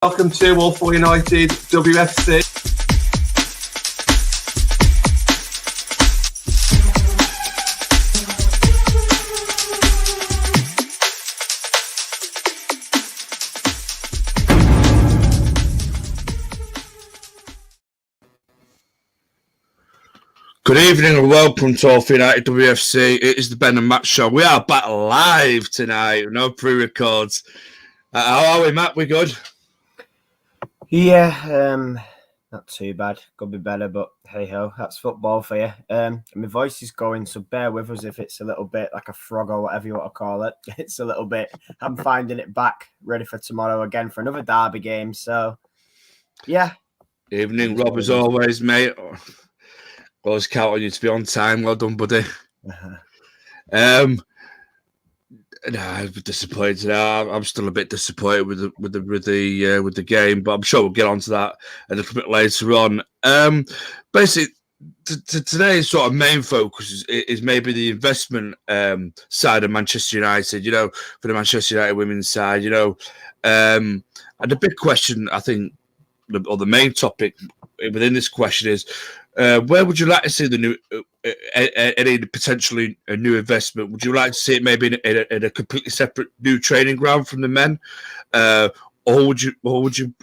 Welcome to Walpole United WFC. Good evening and welcome to Walpole United WFC. It is the Ben and Matt show. We are back live tonight, no pre-records. How are we, Matt? We good? Yeah, not too bad. Could be better, but hey ho, that's football for you. My voice is going, so bear with us if it's a little bit like a frog or whatever you want to call it. It's a little bit. I'm finding it back, ready for tomorrow again for another derby game. So, yeah. Evening, Rob, as always, mate. Always count on you to be on time. Well done, buddy. I'm disappointed. I'm still a bit disappointed with the game, but I'm sure we'll get onto that a little bit later on. Basically, today's sort of main focus is maybe the investment side of Manchester United. You know, for the Manchester United women's side. You know, and the big question, I think, or the main topic within this question is, where would you like to see the new, any potentially a new investment? Would you like to see it maybe in a completely separate new training ground from the men, or would you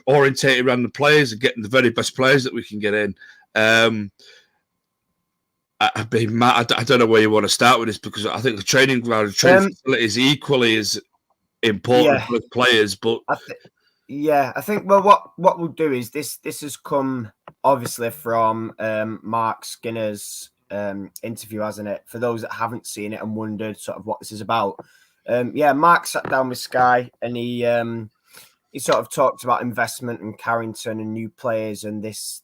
orientate around the players and getting the very best players that we can get in? I don't know where you want to start with this, because I think the training ground, training facility is equally as important for the players, but. I think what we'll do is this has come obviously from Mark Skinner's interview, hasn't it? For those that haven't seen it and wondered sort of what this is about. Mark sat down with Sky and he sort of talked about investment and Carrington and new players and this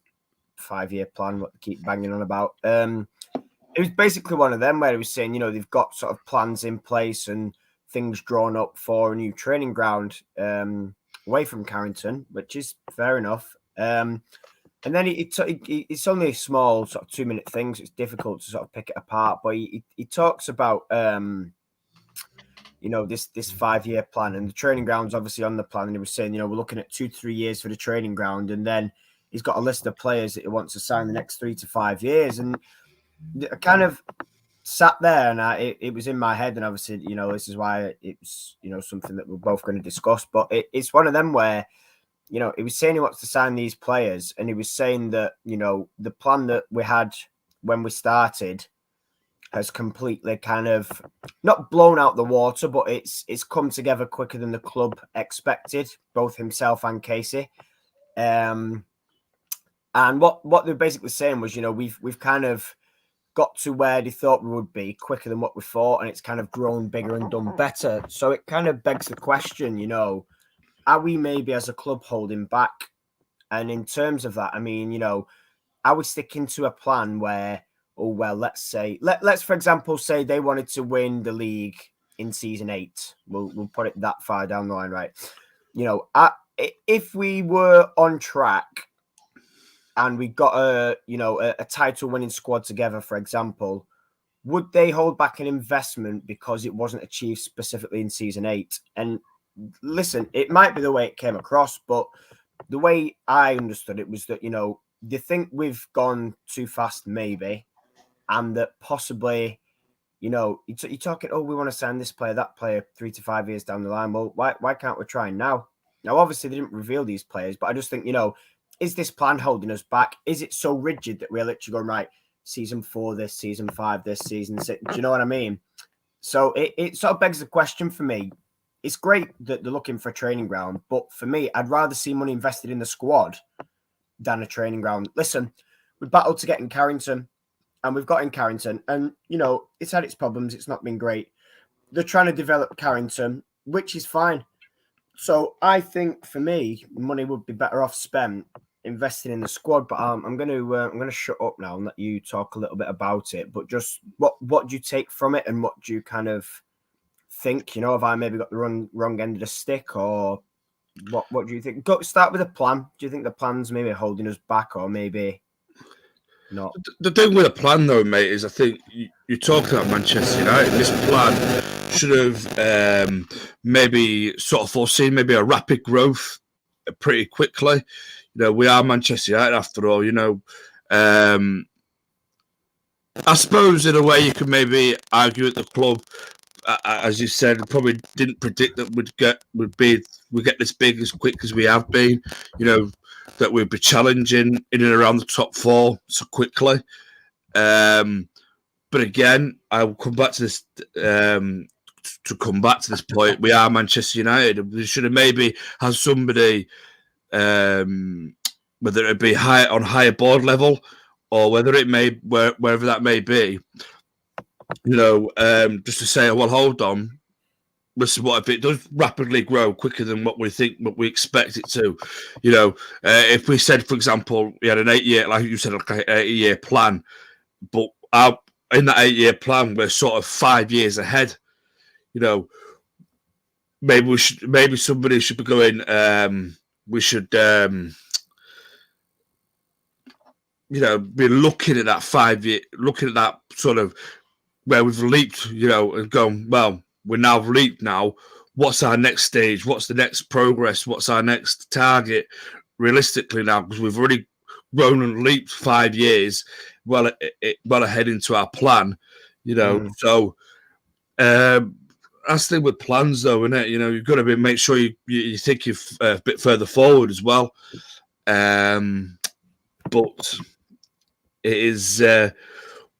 5-year plan, what they keep banging on about. It was basically one of them where he was saying, you know, they've got sort of plans in place and things drawn up for a new training ground away from Carrington, which is fair enough. And then it's only a small sort of 2-minute thing, so it's difficult to sort of pick it apart. But he talks about you know, this 5-year plan, and the training ground's obviously on the plan. And he was saying, you know, we're looking at 2-3 years for the training ground, and then he's got a list of players that he wants to sign the next 3 to 5 years. And I kind of sat there and it was in my head, and obviously, you know, this is why it's, you know, something that we're both going to discuss. But it's one of them where, you know, he was saying he wants to sign these players, and he was saying that, you know, the plan that we had when we started has completely kind of not blown out the water, but it's come together quicker than the club expected, both himself and Casey. And what they're basically saying was, you know, we've kind of got to where they thought we would be quicker than what we thought, and it's kind of grown bigger and done better. So it kind of begs the question, you know, are we maybe as a club holding back? And in terms of that, I mean, you know, are we sticking to a plan where, oh, well, let's say, let's for example, say they wanted to win the league in season 8. We'll put it that far down the line, right? You know, if we were on track and we got a title winning squad together, for example, would they hold back an investment because it wasn't achieved specifically in season 8? And listen, it might be the way it came across, but the way I understood it was that, you know, they think we've gone too fast, maybe, and that possibly, you know, you're talking, oh, we want to sign this player, that player 3 to 5 years down the line. Well, why can't we try now? Now, obviously, they didn't reveal these players, but I just think, you know, is this plan holding us back? Is it so rigid that we're literally going, right, season 4 this, season 5 this, season 6? Do you know what I mean? So it sort of begs the question for me. It's great that they're looking for a training ground, but for me, I'd rather see money invested in the squad than a training ground. Listen, we battled to get in Carrington, and we've got in Carrington, and, you know, it's had its problems. It's not been great. They're trying to develop Carrington, which is fine. So I think for me, money would be better off spent investing in the squad. But I'm going to shut up now and let you talk a little bit about it. But just what do you take from it, and what do you kind of think? You know, have I maybe got the wrong end of the stick, or what do you think? Start with a plan. Do you think the plan's maybe holding us back, or maybe not? The thing with a plan, though, mate, is I think you're talking about Manchester United. This plan should have maybe sort of foreseen maybe a rapid growth pretty quickly. You know, we are Manchester United after all. You know, I suppose in a way you could maybe argue at the club, as you said, probably didn't predict that we'd get this big as quick as we have been. You know, that we'd be challenging in and around the top 4 so quickly. But again, I will come back to this. To come back to this point, we are Manchester United. We should have maybe had somebody, whether it be higher board level, or whether it may wherever that may be, you know, just to say, well, hold on, this is what if it does rapidly grow quicker than what we expect it to, you know, if we said, for example, we had an 8-year, like you said, like an 8-year plan, but in that 8-year plan, we're sort of 5 years ahead. You know, maybe somebody should be going. We should, you know, be looking at that 5 year, looking at that sort of where we've leaped, you know, and going, well, we're now leaped now. What's our next stage? What's the next progress? What's our next target realistically now? Because we've already grown and leaped 5 years well ahead into our plan, you know. So that's the thing with plans, though, isn't it? You know, you've got to make sure you think you're a bit further forward as well. But it is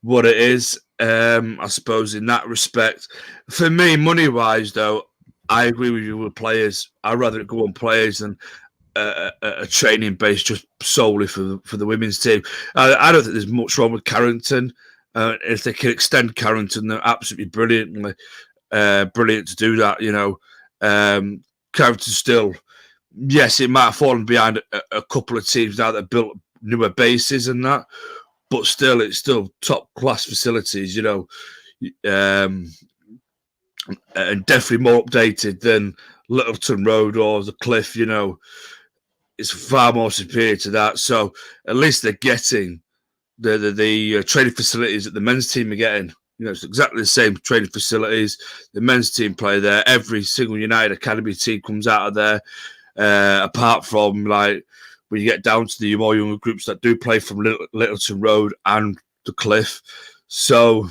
what it is. I suppose in that respect, for me, money-wise, though, I agree with you with players. I'd rather it go on players than a training base just solely for the women's team. I don't think there's much wrong with Carrington. If they can extend Carrington, they're absolutely brilliant to do that. You know, Carrington still, yes, it might have fallen behind a couple of teams now that built newer bases and that, but still, it's still top class facilities. You know, and definitely more updated than Littleton Road or the Cliff. You know, it's far more superior to that. So at least they're getting the training facilities that the men's team are getting. You know, it's exactly the same training facilities. The men's team play there. Every single United Academy team comes out of there, apart from like when you get down to the more younger groups that do play from Littleton Road and the Cliff. So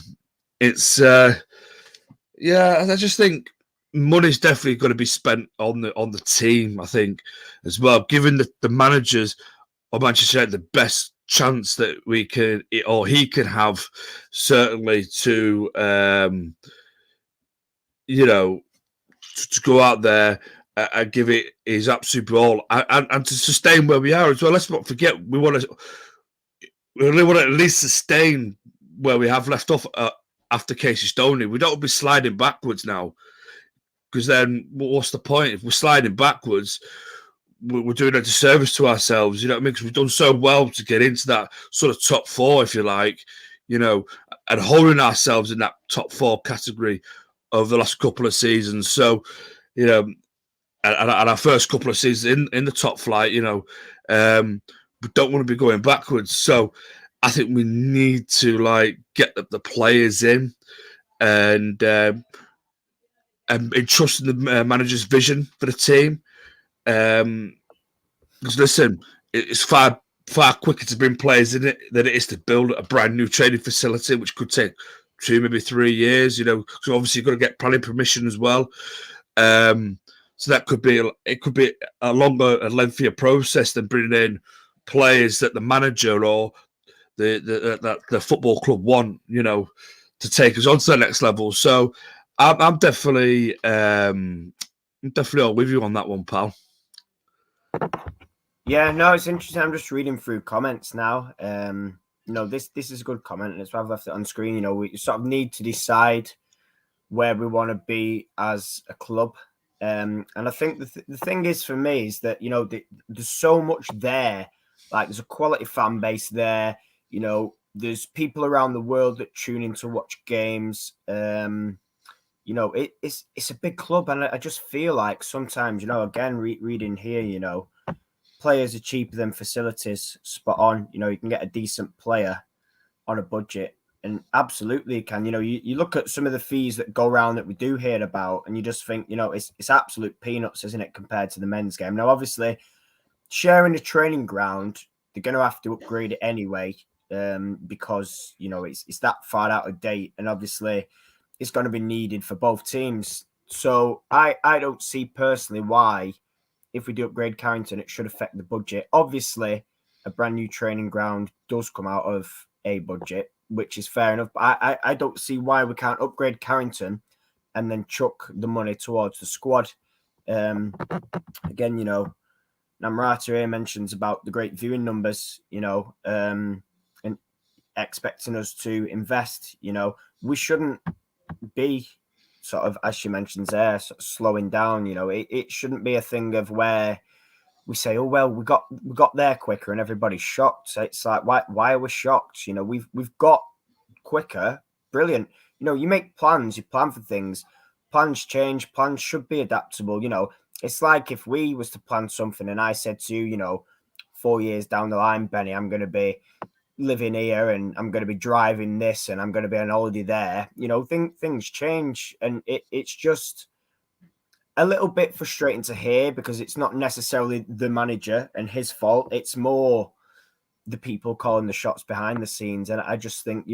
it's yeah, I just think money's definitely going to be spent on the team, I think, as well, given the managers of Manchester United the best chance that we can, or he can have, certainly to you know, to go out there and give it his absolute all, and to sustain where we are as well. Let's not forget, we really want to at least sustain where we have left off after Casey Stoney. We don't want to be sliding backwards now, because then what's the point? If we're sliding backwards, we're doing a disservice to ourselves, you know what I mean? Because we've done so well to get into that sort of top 4, if you like, you know, and holding ourselves in that top 4 category over the last couple of seasons. So, you know, and our first couple of seasons in the top flight, you know, we don't want to be going backwards. So I think we need to like get the players in and entrust in the manager's vision for the team. Because listen, it's far quicker to bring players in it than it is to build a brand new training facility, which could take 2, maybe 3 years. You know, so obviously you've got to get planning permission as well. So that could be a longer and lengthier process than bringing in players that the manager or the football club want, you know, to take us on to the next level. So I'm definitely all with you on that one, pal. Yeah, no, it's interesting. I'm just reading through comments now. You know, this is a good comment, and it's why I've left it on screen. You know, we sort of need to decide where we want to be as a club. And I think the thing is for me is that, you know, there's so much there. Like, there's a quality fan base there. You know, there's people around the world that tune in to watch games. You know, it's a big club, and I just feel like sometimes, you know, again, reading here, you know, players are cheaper than facilities. Spot on. You know, you can get a decent player on a budget, and absolutely you can. You know, you look at some of the fees that go around that we do hear about, and you just think, you know, it's absolute peanuts, isn't it, compared to the men's game? Now, obviously, sharing a training ground, they're going to have to upgrade it anyway, because it's that far out of date, and obviously it's going to be needed for both teams. So I don't see personally why, if we do upgrade Carrington, it should affect the budget. Obviously, a brand new training ground does come out of a budget, which is fair enough. But I don't see why we can't upgrade Carrington and then chuck the money towards the squad. Again, Namrata here mentions about the great viewing numbers, and expecting us to invest. We shouldn't be sort of, as she mentions there, sort of slowing down. It shouldn't be a thing of where we say, oh well, we got there quicker and everybody's shocked. So it's like, why are we shocked? We've got quicker, brilliant. You make plans, you plan for things, plans change, plans should be adaptable. It's like if we was to plan something and I said to you, 4 years down the line, Benny, I'm going to be living here and I'm going to be driving this and I'm going to be on holiday there. Things change, and it's just a little bit frustrating to hear, because it's not necessarily the manager and his fault. It's more the people calling the shots behind the scenes. And I just think,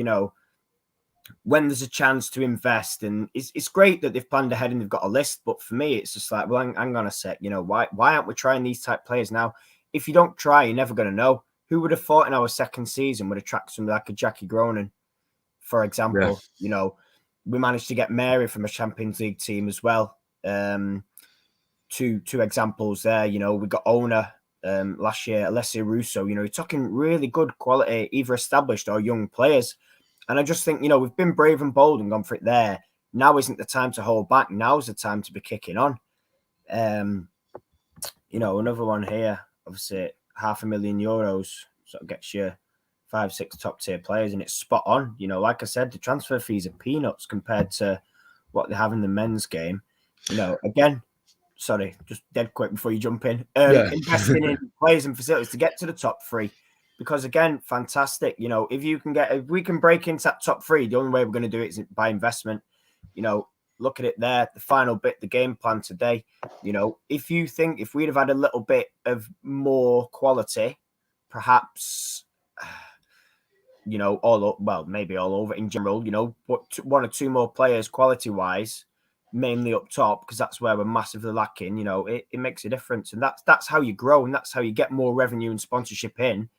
when there's a chance to invest, and it's great that they've planned ahead and they've got a list, but for me, it's just like, well, hang on a sec, why aren't we trying these type players now? If you don't try, you're never going to know. Who would have thought in our second season would attract somebody like a Jackie Groenen, for example? Yeah. We managed to get Mary from a Champions League team as well. Two examples there. We got Ona last year, Alessia Russo. You're talking really good quality, either established or young players. And I just think, we've been brave and bold and gone for it there. Now isn't the time to hold back. Now's the time to be kicking on. Another one here, obviously, €500,000 sort of gets you 5-6 top tier players, and it's spot on. Like I said, the transfer fees are peanuts compared to what they have in the men's game. Again, sorry, just dead quick before you jump in. Investing in players and facilities to get to the top three, because again, fantastic. If we can break into that top three, the only way we're going to do it is by investment. Look at it there, the final bit, the game plan today. If you think if we'd have had a little bit of more quality, perhaps, maybe all over in general, but one or two more players quality wise, mainly up top, because that's where we're massively lacking. It makes a difference, and that's how you grow, and that's how you get more revenue and sponsorship in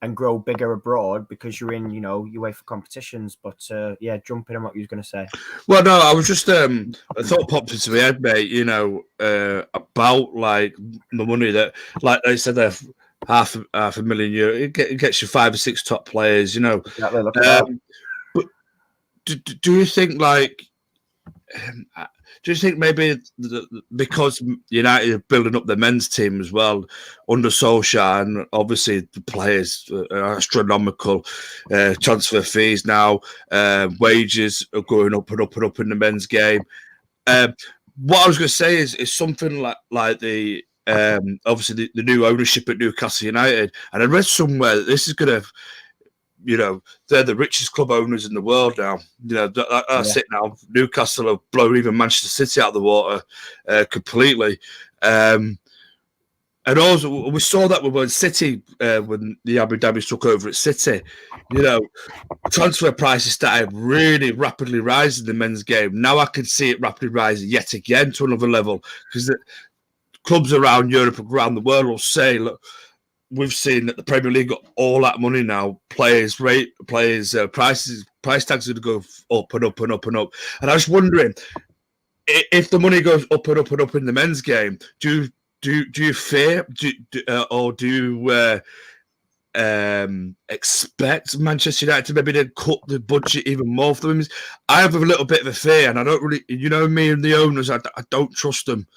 and grow bigger abroad, because you're in, UEFA competitions. But jump in on what you was going to say. Well, no, I was just a thought popped into my head, mate. About like the money that, like they said, they're €500,000. It gets you 5 or 6 top players. Exactly, but do you think like? Do you think maybe because United are building up the men's team as well under Solskjaer, and obviously the players are astronomical, transfer fees now, wages are going up and up and up in the men's game. What I was going to say is something like the obviously the new ownership at Newcastle United, and I read somewhere that this is going to. They're the richest club owners in the world now. That's it now. Newcastle have blown even Manchester City out of the water completely. And also, we saw that when City, when the Abu Dhabis took over at City, transfer prices started really rapidly rising in the men's game. Now I can see it rapidly rising yet again to another level, because the clubs around Europe, around the world will say, look, we've seen that the Premier League got all that money now. Price tags are going to go up and up and up and up. And I was wondering, if the money goes up and up and up in the men's game, do you fear, or do you expect Manchester United to maybe then cut the budget even more for them? I have a little bit of a fear, and I don't really, me and the owners, I don't trust them.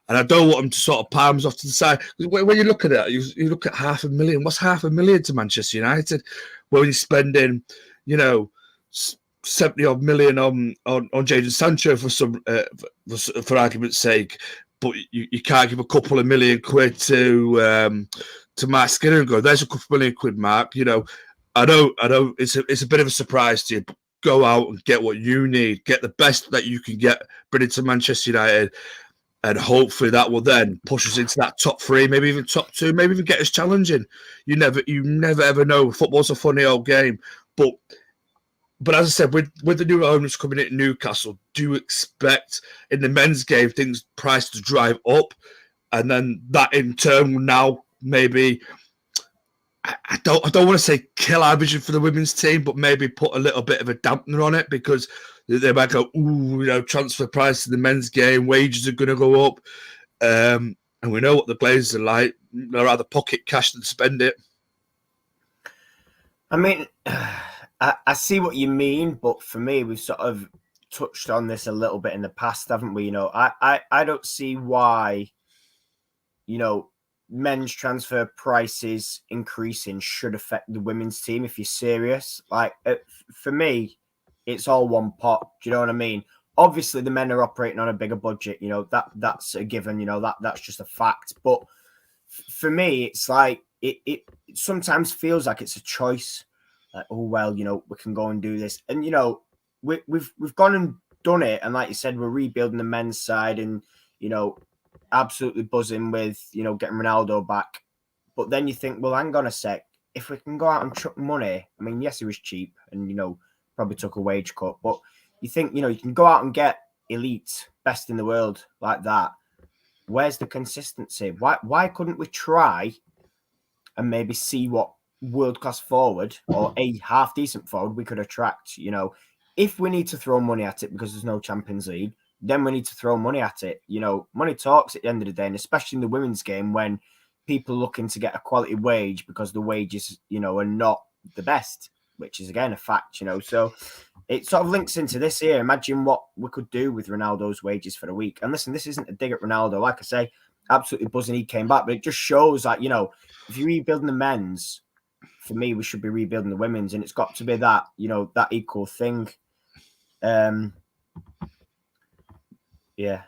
And I don't want them to sort of palms off to the side. When you look at it, you look at $500,000. What's $500,000 to Manchester United? When you're spending, 70-odd million on Jadon Sancho for argument's sake, but you can't give a couple of million quid to Mark Skinner and go, there's a couple of million quid, Mark. I know it's a bit of a surprise to you, but go out and get what you need, get the best that you can get, bring it to Manchester United. And hopefully that will then push us into that top 3, maybe even top 2, maybe even get us challenging. You never ever know. Football's a funny old game, but as I said, with the new owners coming in at Newcastle, do expect in the men's game things price to drive up, and then that in turn will now maybe. I don't want to say kill our vision for the women's team, but maybe put a little bit of a dampener on it, because they might go, transfer price in the men's game, wages are going to go up. And we know what the Glazers are like. They'd rather pocket cash than spend it. I mean, I see what you mean, but for me, we've sort of touched on this a little bit in the past, haven't we? I don't see why, men's transfer prices increasing should affect the women's team if you're serious. Like, for me, it's all one pot. Do you know what I mean? Obviously, the men are operating on a bigger budget. That's a given. That's just a fact. But for me, it's like it sometimes feels like it's a choice. Like, oh well, we can go and do this, and we've gone and done it. And like you said, we're rebuilding the men's side, and absolutely buzzing with getting Ronaldo back. But then you think, well, hang on a sec. If we can go out and chuck money, I mean, yes, he was cheap, and probably took a wage cut, but you think, you can go out and get elite, best in the world like that. Where's the consistency? Why couldn't we try and maybe see what world-class forward or a half-decent forward we could attract? If we need to throw money at it because there's no Champions League, then we need to throw money at it. Money talks at the end of the day, and especially in the women's game when people are looking to get a quality wage because the wages, are not the best, which is, again, a fact, So it sort of links into this here. Imagine what we could do with Ronaldo's wages for a week. And listen, this isn't a dig at Ronaldo. Like I say, absolutely buzzing he came back. But it just shows that, if you're rebuilding the men's, for me, we should be rebuilding the women's. And it's got to be that, that equal thing. Yeah,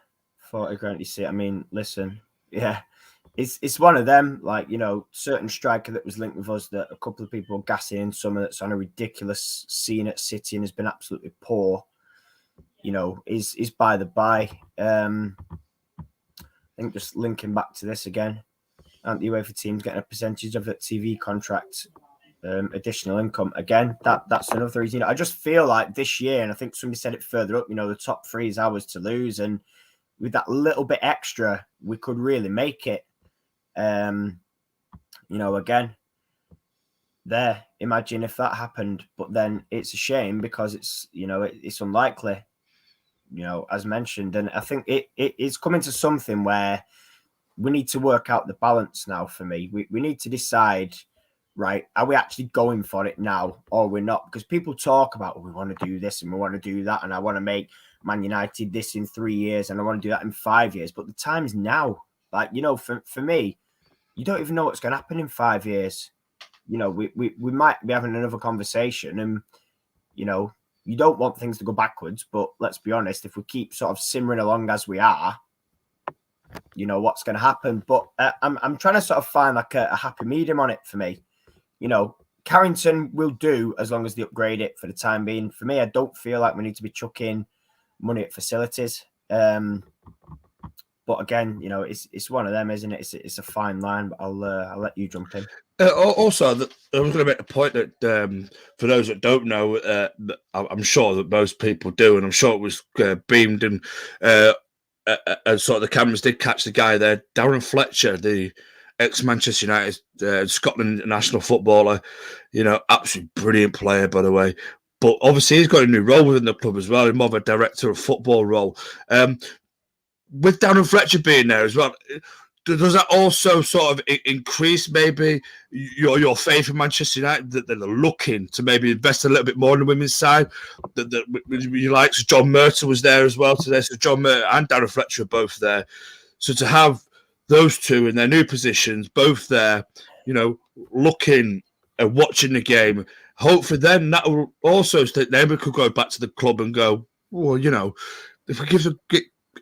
40 grand, you see. I mean, listen, yeah. It's one of them, like, certain striker that was linked with us that a couple of people are gassing in, someone that's on a ridiculous scene at City and has been absolutely poor, is by the by. I think just linking back to this again, aren't the UEFA teams getting a percentage of that TV contract, additional income? Again, that's another reason. I just feel like this year, and I think somebody said it further up, the top 3 is ours to lose, and with that little bit extra, we could really make it. Again, imagine if that happened, but then it's a shame because it's, it's unlikely, as mentioned. And I think it is coming to something where we need to work out the balance now. For me, we need to decide, right, are we actually going for it now or we're not? Because people talk about, we want to do this and we want to do that, and I want to make Man United this in 3 years and I want to do that in 5 years, but the time's now. Like, for me, you don't even know what's going to happen in 5 years. We might be having another conversation, and, you don't want things to go backwards. But let's be honest, if we keep sort of simmering along as we are, what's going to happen. But I'm trying to sort of find like a happy medium on it for me. Carrington will do as long as they upgrade it for the time being. For me, I don't feel like we need to be chucking money at facilities. But again, it's one of them, isn't it? It's a fine line, but I'll let you jump in. Also, I was going to make a point that for those that don't know, I'm sure that most people do, and I'm sure it was beamed and sort of the cameras did catch the guy there, Darren Fletcher, the ex-Manchester United, Scotland national footballer, absolutely brilliant player, by the way. But obviously he's got a new role within the club as well, more of a director of football role. With Darren Fletcher being there as well, does that also sort of increase maybe your faith in Manchester United, that they're looking to maybe invest a little bit more on the women's side? You like, so John Murta was there as well today, so John Murta and Darren Fletcher are both there. So to have those two in their new positions, both there, looking and watching the game, hopefully then that will also, then we could go back to the club and go, well, if we give them,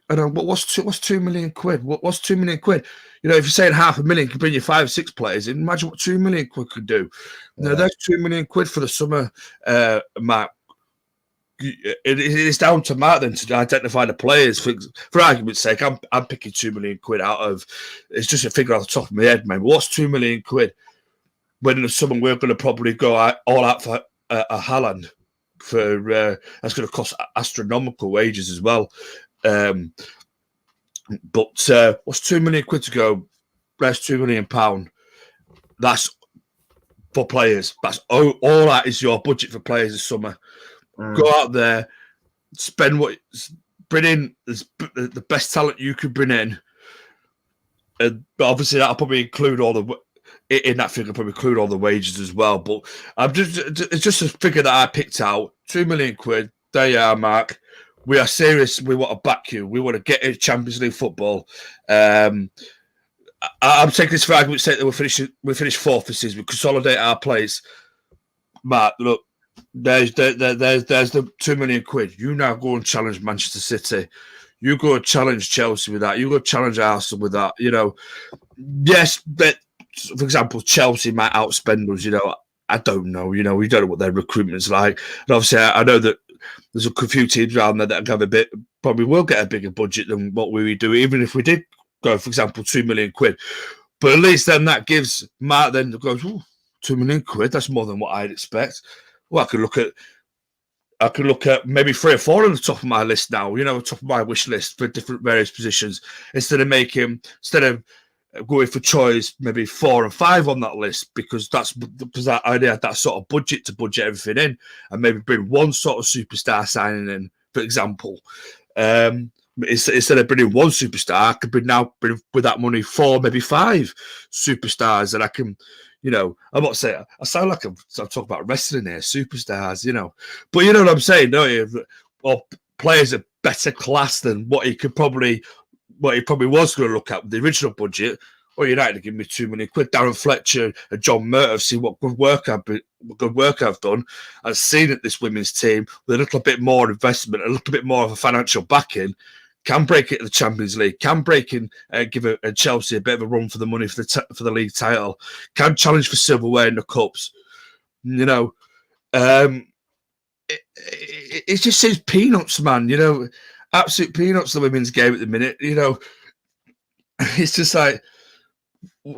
I don't know, what's 2 million quid? What's 2 million quid? If you're saying 500,000 can bring you 5 or 6 players, imagine what 2 million quid could do. Yeah. There's 2 million quid for the summer, Mark. it's down to Mark then to identify the players. For argument's sake, I'm picking £2 million out of. It's just a figure off the top of my head, man. What's £2 million when there's someone we're going to probably go all out for a Haaland for that's going to cost astronomical wages as well. But what's £2 million to go? That's £2 million. That's for players. That's all that is your budget for players this summer. Go out there, bring in the best talent you could bring in. But obviously that'll probably include in that figure, probably include all the wages as well. But it's just a figure that I picked out. £2 million. There you are, Mark. We are serious. We want to back you. We want to get into Champions League football. I'm taking this for argument's sake that we'll finish fourth this season. We consolidate our place. Mark, look, there's the £2 million. You now go and challenge Manchester City. You go and challenge Chelsea with that. You go challenge Arsenal with that. Yes, but for example, Chelsea might outspend us. I don't know. We don't know what their recruitment's like. And obviously, I know that there's a few teams around there that have probably will get a bigger budget than what we would do, even if we did go, for example, £2 million. But at least then that gives Mark then goes, £2 million. That's more than what I'd expect. Well, I could look at maybe 3 or 4 on the top of my list now. Top of my wish list for different various positions instead of going for choice, maybe 4 or 5 on that list because that idea had that sort of budget to budget everything in and maybe bring one sort of superstar signing in, for example. Instead of bringing one superstar, I could bring with that money 4, maybe 5 superstars that I can. I'm not saying I sound like I'm talking about wrestling here, superstars, but you know what I'm saying, don't you? Or players of better class than what he probably was going to look at with the original budget. Or United to give me £2 million. Darren Fletcher and John Mert have seen what good work I've done. I've seen it this women's team with a little bit more investment, a little bit more of a financial backing. Can break it to the Champions League, can break in, give a Chelsea a bit of a run for the money for the league title, can challenge for silverware in the cups. It just seems peanuts, man. Absolute peanuts. The women's game at the minute. It's just like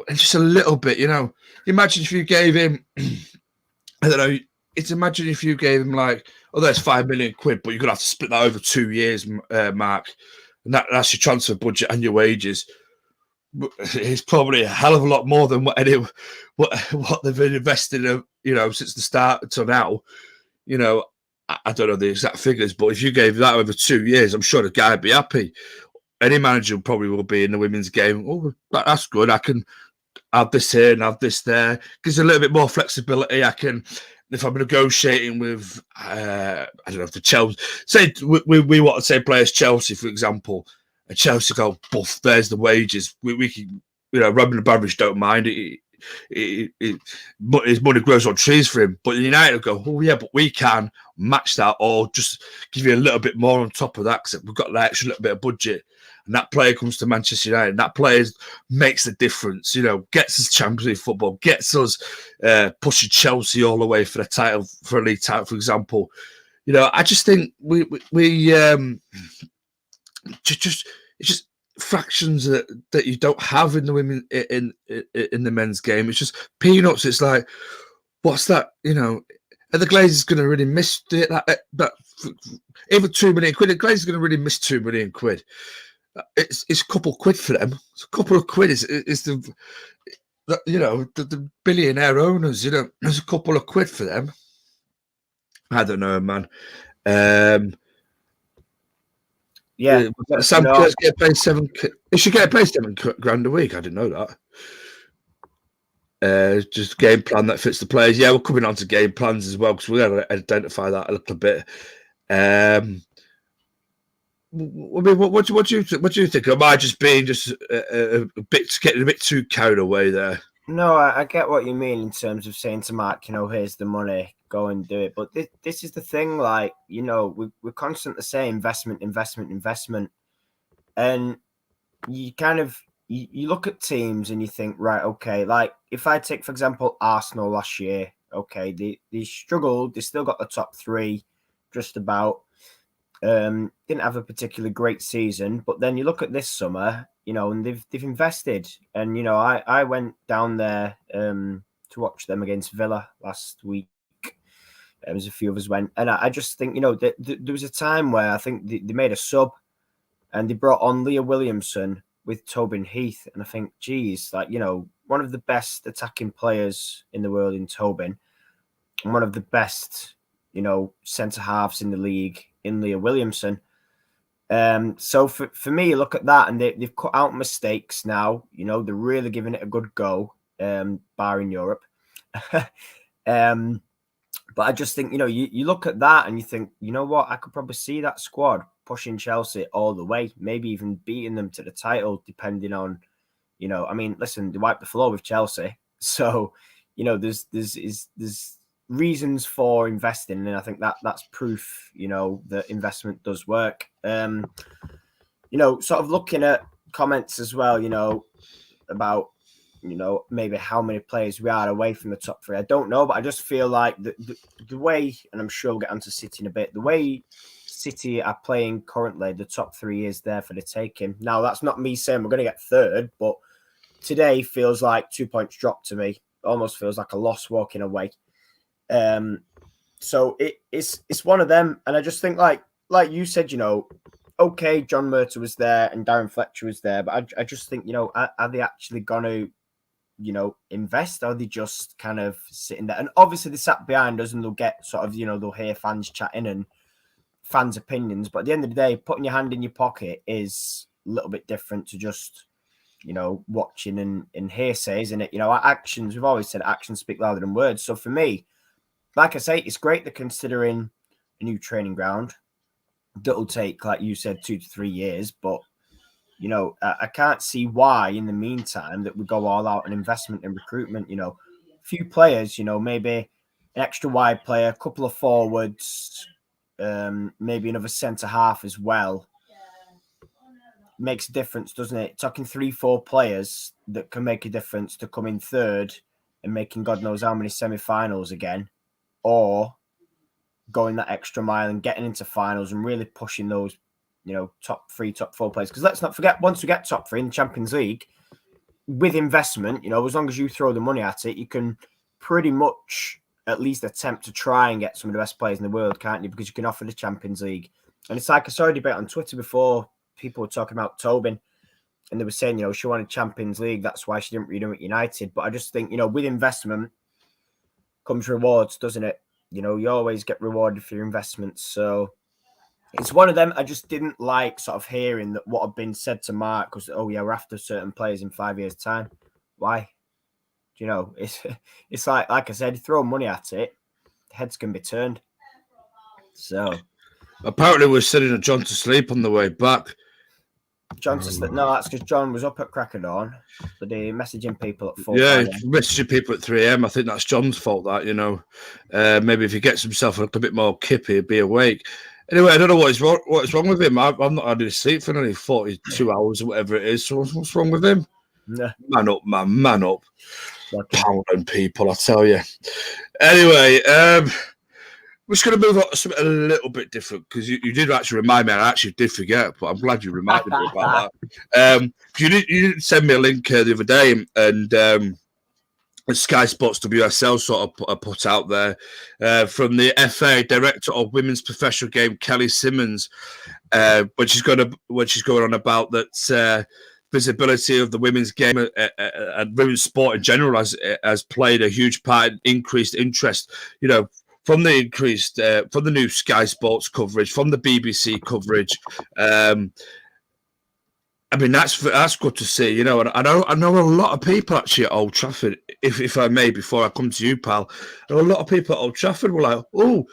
just a little bit. Imagine if you gave him, I don't know. Imagine if you gave him there's £5 million, but you're gonna have to split that over 2 years, Mark, and that's your transfer budget and your wages. It's probably a hell of a lot more than what they've been invested in, since the start to now. I don't know the exact figures, but if you gave that over 2 years, I'm sure the guy would be happy. Any manager probably will be in the women's game. Oh, that's good. I can have this here and have this there. Gives a little bit more flexibility. I can. If I'm negotiating with, I don't know, the Chelsea, say we want to say players Chelsea, for example, and Chelsea go, buff, there's the wages. We can, Robin Abramovich don't mind it. His money grows on trees for him. But United go, oh yeah, but we can match that or just give you a little bit more on top of that because we've got that extra little bit of budget. And that player comes to Manchester United. And that player makes the difference. Gets us Champions League football, gets us pushing Chelsea all the way for the title, for a league title, for example. I just think we it's just fractions that you don't have in the women in the men's game. It's just peanuts. It's like, what's that? Are the Glazers going to really miss that even £2 million? The Glazers going to really miss £2 million. It's a couple of quid for them. It's a couple of quid. Is the billionaire owners. There's a couple of quid for them. I don't know, man. Yeah, Sam Kerr's get paid He should get paid £7,000 a week. I didn't know that. Just a game plan that fits the players. Yeah, we're coming on to game plans as well because we're going to identify that a little bit. What do you think? Am I just being getting a bit too carried away there? No, I get what you mean in terms of saying to Mark, here's the money, go and do it. But this is the thing, we're constantly saying investment. And you kind of, you look at teams and you think, right, okay, if I take, for example, Arsenal last year, okay, they struggled, they still got the top 3, just about. Didn't have a particularly great season, but then you look at this summer, and they've invested. And I went down there to watch them against Villa last week. There was a few of us went, and I just think there was a time where I think they made a sub, and they brought on Leah Williamson with Tobin Heath, and I think, geez, one of the best attacking players in the world in Tobin, and one of the best centre halves in the league in Leah Williamson. So for me, look at that, and they've cut out mistakes now. They're really giving it a good go, barring Europe. But I just think, you look at that and you think, you know what, I could probably see that squad pushing Chelsea all the way, maybe even beating them to the title, depending on, listen, they wiped the floor with Chelsea. So, there's reasons for investing, and I think that's proof, that investment does work. Sort of looking at comments as well, about maybe how many players we are away from the top three. I don't know, but I just feel like the way, and I'm sure we'll get onto City in a bit, the way City are playing currently, the top three is there for the taking. Now, that's not me saying we're going to get third, but today feels like 2 points dropped to me. Almost feels like a loss walking away. So it's one of them, and I just think like you said, okay, John Murta was there and Darren Fletcher was there, but I just think, are they actually going to invest? Or are they just kind of sitting there? And obviously they sat behind us, and they'll get sort of, they'll hear fans chatting and fans' opinions. But at the end of the day, putting your hand in your pocket is a little bit different to just, watching and hearsay, isn't it? Our actions, we've always said actions speak louder than words. So for me, like I say, it's great they're considering a new training ground. That'll take, like you said, 2 to 3 years. But, I can't see why in the meantime that we go all out on investment and recruitment. A few players, maybe an extra wide player, a couple of forwards, maybe another centre half as well. Makes a difference, doesn't it? Talking 3-4 players that can make a difference to come in third and making God knows how many semi-finals again, or going that extra mile and getting into finals and really pushing those, top 3, top 4 players. Because let's not forget, once we get top 3 in the Champions League, with investment, as long as you throw the money at it, you can pretty much at least attempt to try and get some of the best players in the world, can't you? Because you can offer the Champions League. And it's like I saw a debate on Twitter before, people were talking about Tobin, and they were saying, she wanted Champions League, that's why she didn't renew at United. But I just think, with investment comes rewards, doesn't it? You always get rewarded for your investments. So it's one of them. I just didn't like sort of hearing that what had been said to Mark was, we're after certain players in 5 years' time. Why? It's like I said, you throw money at it, heads can be turned. So apparently we're sitting at John to sleep on the way back. John says that no, that's because John was up at crack of dawn, but they messaging people at 4. Yeah, messaging people at 3 a.m. I think that's John's fault. That maybe if he gets himself a little bit more kippy, he'd be awake. Anyway, I don't know what is wrong with him. I've not had any sleep for nearly 42 hours or whatever it is. So what's wrong with him? Yeah. Man up, man, man up. Pounding people, I tell you. Anyway, we're just going to move on to something a little bit different, because you did actually remind me. I actually did forget, but I'm glad you reminded me about that. You did send me a link the other day, and Sky Sports WSL sort of put out there from the FA Director of Women's Professional Game, Kelly Simmons, when she's going on about that visibility of the women's game and women's sport in general has played a huge part in increased interest. From the increased, from the new Sky Sports coverage, from the BBC coverage. That's good to see, and I know a lot of people actually at Old Trafford, if I may, before I come to you, pal. I know a lot of people at Old Trafford were like, "Oh,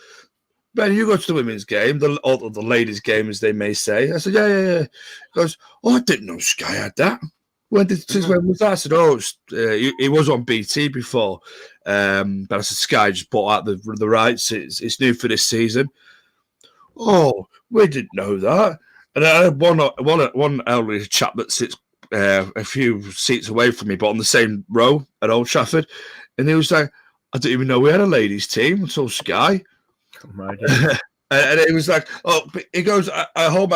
Ben, you go to the women's game, or the ladies' game, as they may say." I said, "Yeah." He goes, "Oh, I didn't know Sky had that. When was that?" I said, "Oh, he was on BT before, but I said Sky just bought out the rights. It's new for this season." "Oh, we didn't know that." And I had one elderly chap that sits a few seats away from me, but on the same row at Old Trafford, and he was like, "I didn't even know we had a ladies' team until Sky." And it was like, oh, he goes, I hope,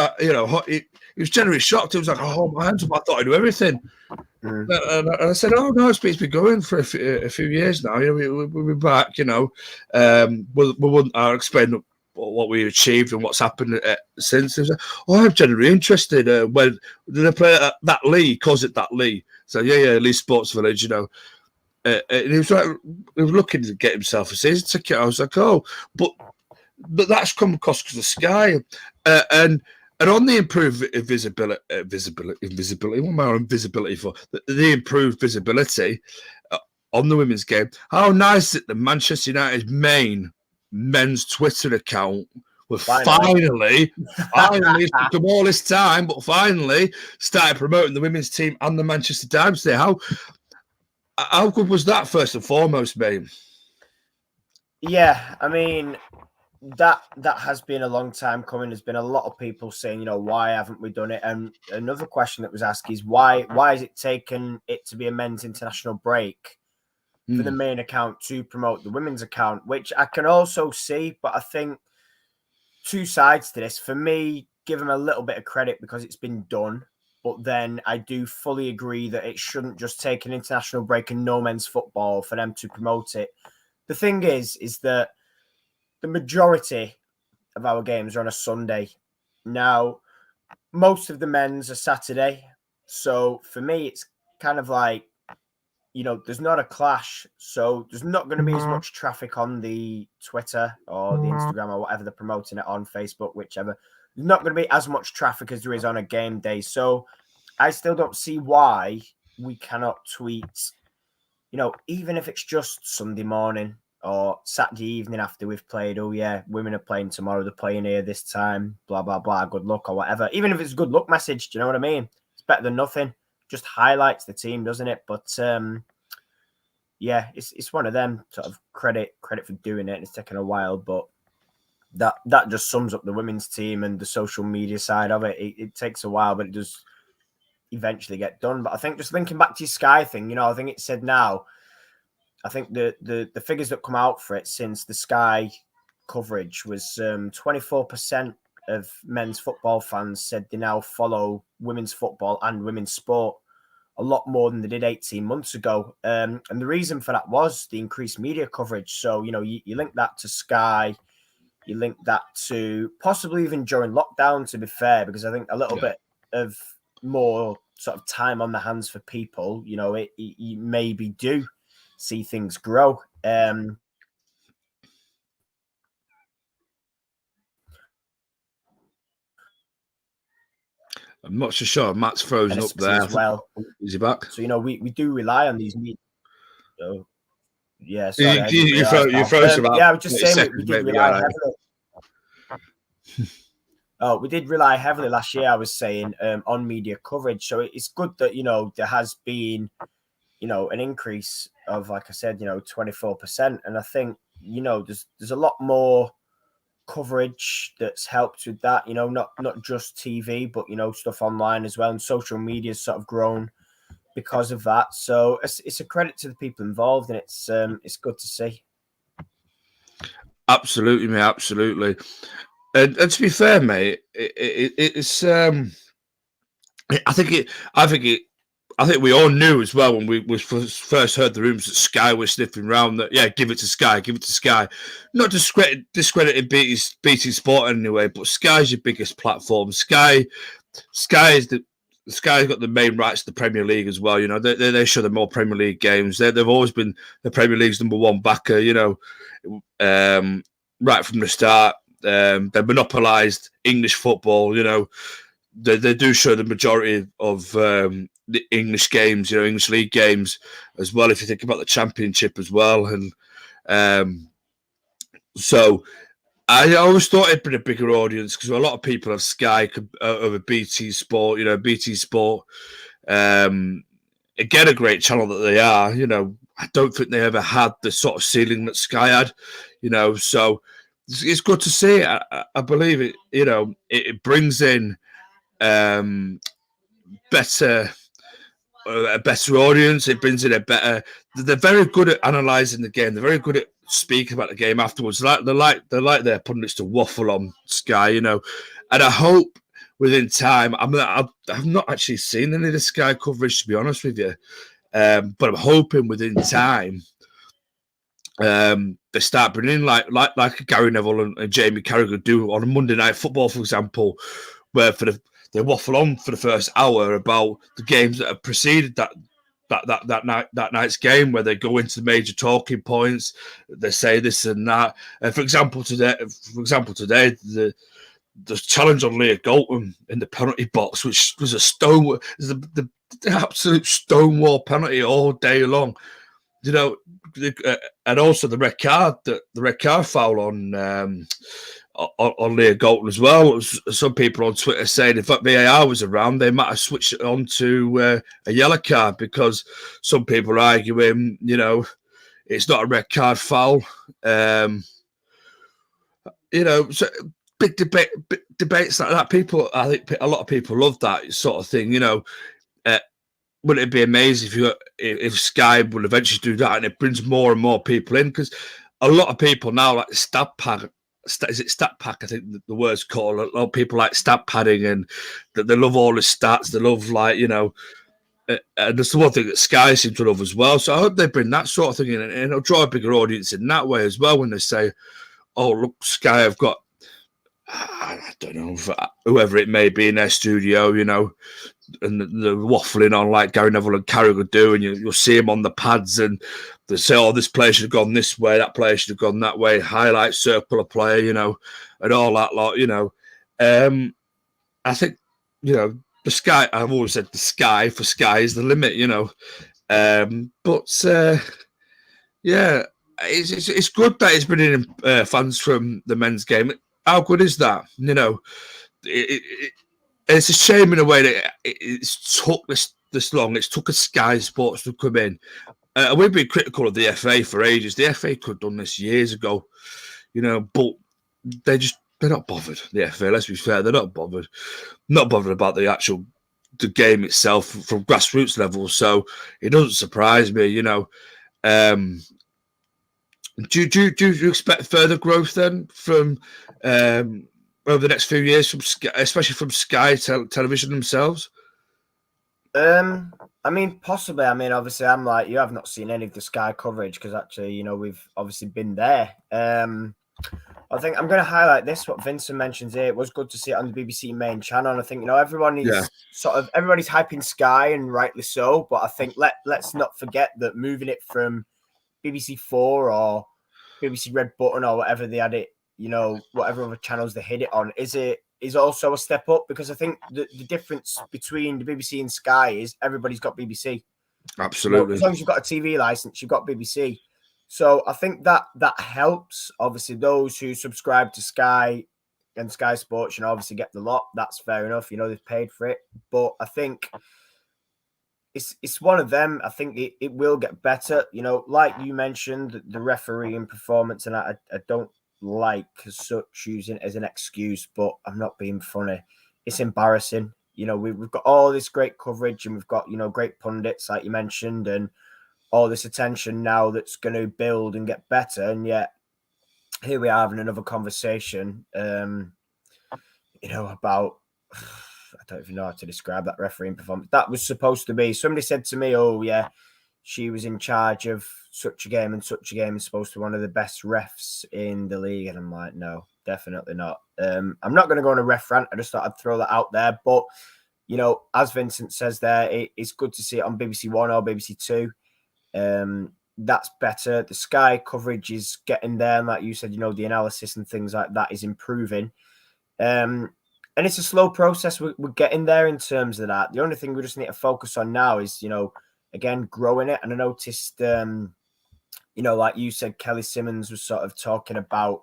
he was generally shocked. He was like, oh, my hands up, I thought I knew everything. And I said, oh, no, it's been going for a few years now. We'll be back, I'll explain what we achieved and what's happened since. He was like, oh, I'm genuinely interested. When did they play at that Lee? Calls it that Lee. So, yeah, Lee Sports Village, and he was like, he was looking to get himself a season ticket. I was like, oh, but that's come across because of Sky, and on the improved visibility. What am I on visibility for? The improved visibility on the women's game. How nice is it that Manchester United's men's Twitter account was finally it took them all this time, but finally started promoting the women's team and the Manchester Times Day. How good was that, first and foremost, mate? Yeah, I mean, that has been a long time coming. There's been a lot of people saying, why haven't we done it? And another question that was asked is why has it taken it to be a men's international break for the main account to promote the women's account, which I can also see, but I think two sides to this. For me, give them a little bit of credit because it's been done, but then I do fully agree that it shouldn't just take an international break and no men's football for them to promote it. The thing is that the majority of our games are on a Sunday. Now, most of the men's are Saturday. So for me, it's kind of like, there's not a clash. So there's not going to be as much traffic on the Twitter or the Instagram or whatever they're promoting it on, Facebook, whichever. There's not going to be as much traffic as there is on a game day. So I still don't see why we cannot tweet, even if it's just Sunday morning or Saturday evening after we've played, oh yeah, women are playing tomorrow, they're playing here this time, blah, blah, blah, good luck or whatever. Even if it's a good luck message, do you know what I mean? It's better than nothing. Just highlights the team, doesn't it? But yeah, it's one of them sort of credit for doing it. It's taken a while, but that just sums up the women's team and the social media side of it. It takes a while, but it does eventually get done. But I think just thinking back to your Sky thing, I think it said now, I think the figures that come out for it since the Sky coverage was 24% of men's football fans said they now follow women's football and women's sport a lot more than they did 18 months ago. And the reason for that was the increased media coverage. So, you link that to Sky, you link that to possibly even during lockdown, to be fair, because I think a little bit of more sort of time on the hands for people, you maybe do see things grow. I'm not so sure. Matt's frozen up there as well. Is he back? So we do rely on these media. So, yeah, sorry, you froze about. Yeah, I was just saying we did rely heavily. We did rely heavily last year, I was saying, on media coverage. So it's good that there has been an increase of, like I said, 24%. And I think, there's a lot more coverage that's helped with that, not just TV, but, stuff online as well. And social media has sort of grown because of that. So it's a credit to the people involved, and it's good to see. Absolutely, mate. Absolutely. And to be fair, mate, it's I think we all knew as well when we first heard the rumours that Sky was sniffing around that, give it to Sky. Not discrediting BT Sport anyway, but Sky's your biggest platform. Sky's got the main rights to the Premier League as well. They show the more Premier League games. They've always been the Premier League's number one backer. Right from the start. They monopolised English football. They do show the majority of the English games, English league games as well. If you think about the Championship as well, and so I always thought it'd been a bigger audience because a lot of people have Sky over BT Sport. BT Sport, again, a great channel that they are. I don't think they ever had the sort of ceiling that Sky had. So it's good to see. I believe it. It brings in a better audience. It brings in a better. They're very good at analysing the game. They're very good at speak about the game afterwards. They like their pundits to waffle on Sky, you know. And I hope within time, I've not actually seen any of the Sky coverage, to be honest with you. But I'm hoping within time they start bringing in like Gary Neville and Jamie Carragher do on a Monday Night Football, for example, where they waffle on for the first hour about the games that have preceded that night's game, where they go into the major talking points, they say this and that. For example, today the challenge on Leah Golton in the penalty box, which was the absolute stonewall penalty all day long. You know, and also the red card foul on Leah Golton as well. Some people on Twitter saying if that VAR was around, they might have switched it on to a yellow card, because some people are arguing, you know, it's not a red card foul. You know, so big debates like that. I think a lot of people love that sort of thing. You know, wouldn't it be amazing if Sky would eventually do that, and it brings more and more people in? Because a lot of people now like stat pack. Is it stat pack? I think the word's called. A lot of people like stat padding, and that they love all the stats. They love, like, you know, and there's the one thing that Sky seems to love as well. So I hope they bring that sort of thing in, and it'll draw a bigger audience in that way as well. When they say, "Oh, look, Sky have got," I don't know, whoever it may be in their studio, you know, and the waffling on like Gary Neville and Carragher do, and you'll see him on the pads, and they say, "Oh, this player should have gone this way, that player should have gone that way," highlight, circle a player, you know, and all that lot, you know. I think, you know, the Sky, I've always said the sky for Sky is the limit, you know. But yeah, it's good that it's bringing in fans from the men's game. How good is that? You know, it's a shame in a way that it's took this long. It's took a Sky Sports to come in. We've been critical of the FA for ages. The FA could have done this years ago, you know, but they're not bothered. The FA, let's be fair, they're not bothered. Not bothered about the game itself from grassroots level. So it doesn't surprise me, you know. Do you expect further growth then from over the next few years, from Sky, especially from Sky Television themselves? I mean, possibly. I mean, obviously, I'm like you. I've not seen any of the Sky coverage because actually, you know, we've obviously been there. I think I'm going to highlight this. What Vincent mentions here. It was good to see it on the BBC main channel. And I think, you know, everyone is everybody's hyping Sky, and rightly so. But I think let's not forget that moving it from BBC 4 or BBC Red Button or whatever they had it, you know, whatever other channels they hid it on, is also a step up, because I think the difference between the BBC and Sky is everybody's got BBC. Absolutely. You know, as long as you've got a TV license, you've got BBC. So I think that helps. Obviously, those who subscribe to Sky and Sky Sports, you know, obviously get the lot. That's fair enough. You know, they've paid for it. But I think it's one of them. I think it will get better. You know, like you mentioned, the refereeing performance, and I don't like as such using it as an excuse, but I'm not being funny. It's embarrassing. You know, we've got all this great coverage, and we've got, you know, great pundits like you mentioned, and all this attention now that's going to build and get better, and yet here we are having another conversation. You know, about I don't even know how to describe that refereeing performance. That was supposed to be. Somebody said to me, "Oh yeah, she was in charge of such a game, and such a game is supposed to be one of the best refs in the league." And I'm like, no, definitely not. I'm not going to go on a ref rant. I just thought I'd throw that out there. But, you know, as Vincent says there, it's good to see it on BBC One or BBC Two. That's better. The Sky coverage is getting there. And like you said, you know, the analysis and things like that is improving. And it's a slow process. We're getting there in terms of that. The only thing we just need to focus on now is, you know, again, growing it. And I noticed, you know, like you said, Kelly Simmons was sort of talking about,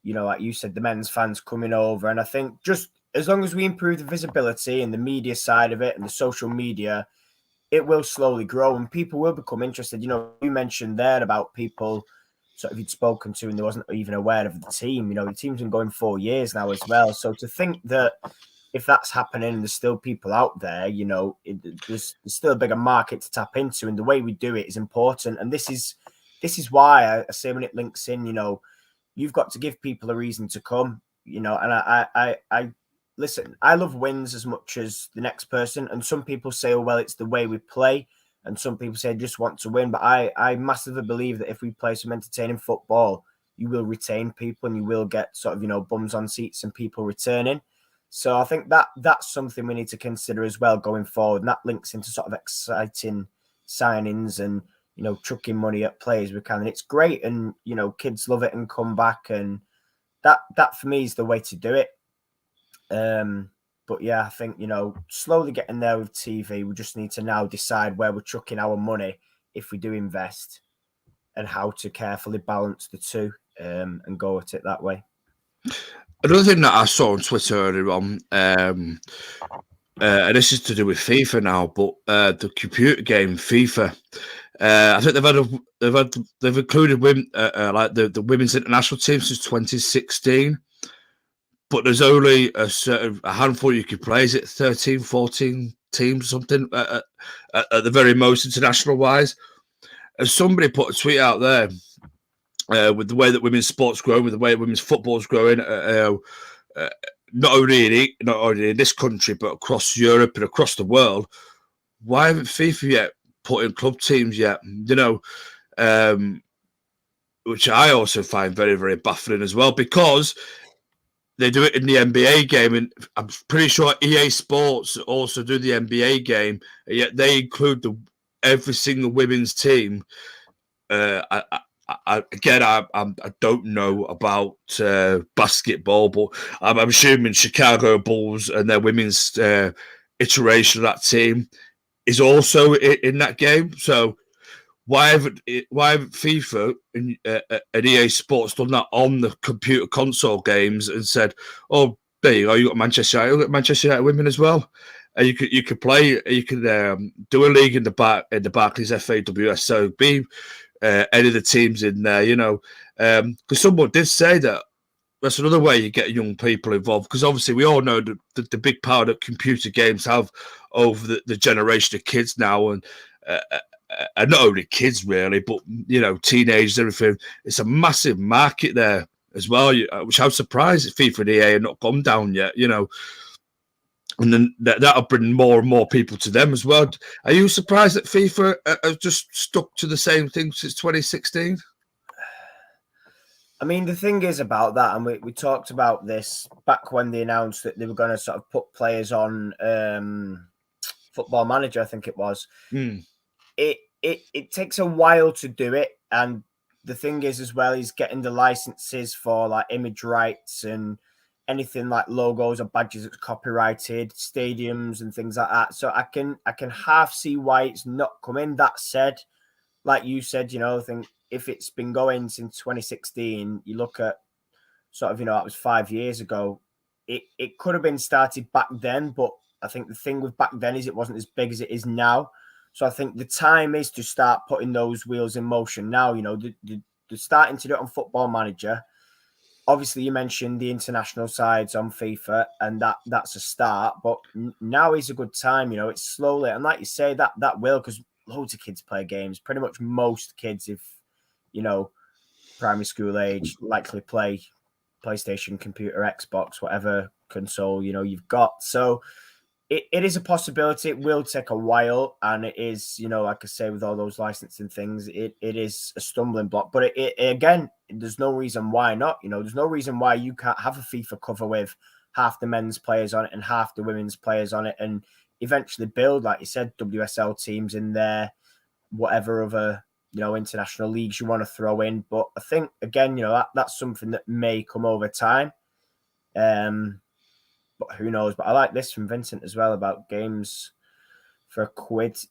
you know, like you said, the men's fans coming over. And I think just as long as we improve the visibility and the media side of it and the social media, it will slowly grow and people will become interested. You know, you mentioned there about people sort of you'd spoken to and they wasn't even aware of the team. You know, the team's been going 4 years now as well. So to think that if that's happening and there's still people out there, you know, there's still a bigger market to tap into, and the way we do it is important. And this is this is why I say when it links in, you've got to give people a reason to come, and I listen, I love wins as much as the next person. And some people say, oh, well, it's the way we play. And some people say, I just want to win. But I massively believe that if we play some entertaining football, you will retain people and you will get sort of, bums on seats and people returning. So I think that's something we need to consider as well going forward. And that links into sort of exciting signings and, chucking money at players we can. And it's great. And, kids love it and come back. And that for me is the way to do it. But yeah, I think, slowly getting there with TV. We just need to now decide where we're chucking our money if we do invest and how to carefully balance the two and go at it that way. Another thing that I saw on Twitter earlier on, and this is to do with FIFA now, but the computer game FIFA, I think they've included women like the women's international team since 2016. But there's only a handful you can play. Is it 13, 14 teams or something at the very most international wise? And somebody put a tweet out there with the way that women's sports growing, with the way women's football is growing, not only in this country but across Europe and across the world. Why haven't FIFA yet put in club teams yet? Which I also find very, very baffling as well, because they do it in the NBA game, and I'm pretty sure EA Sports also do the NBA game, and yet they include every single women's team. I don't know about basketball, but I'm assuming Chicago Bulls and their women's iteration of that team is also in that game. So why haven't FIFA and EA Sports done that on the computer console games and said, "Oh, there you go, you got Manchester United, Manchester United women as well, and you could play, you could do a league in the Barclays FAWS, so be any of the teams in there, because someone did say that that's another way you get young people involved, because obviously we all know the big power that computer games have over the generation of kids now, and not only kids really, but teenagers, everything. It's a massive market there as well, which I'm surprised that FIFA and EA have not gone down yet, and then that'll bring more and more people to them as well. Are you surprised that FIFA has just stuck to the same thing since 2016? I mean, the thing is about that, and we talked about this back when they announced that they were going to sort of put players on Football Manager, I think it was. It takes a while to do it, and the thing is as well is getting the licenses for like image rights and anything like logos or badges that's copyrighted, stadiums and things like that. So I can half see why it's not coming. That said, like you said, I think if it's been going since 2016, you look at sort of, that was 5 years ago. It could have been started back then, but I think the thing with back then is it wasn't as big as it is now. So I think the time is to start putting those wheels in motion now. They're starting to do it on Football Manager. Obviously, you mentioned the international sides on FIFA, and that's a start. But now is a good time. It's slowly, and like you say, that will, because loads of kids play games. Pretty much most kids, if primary school age, likely play PlayStation, computer, Xbox, whatever console you've got. So it is a possibility. It will take a while, and it is, like I say, with all those licensing things, it is a stumbling block. But it again, there's no reason why not. There's no reason why you can't have a FIFA cover with half the men's players on it and half the women's players on it, and eventually build, like you said, WSL teams in there, whatever other international leagues you want to throw in. But I think again, that's something that may come over time. But who knows? But I like this from Vincent as well about games for £1.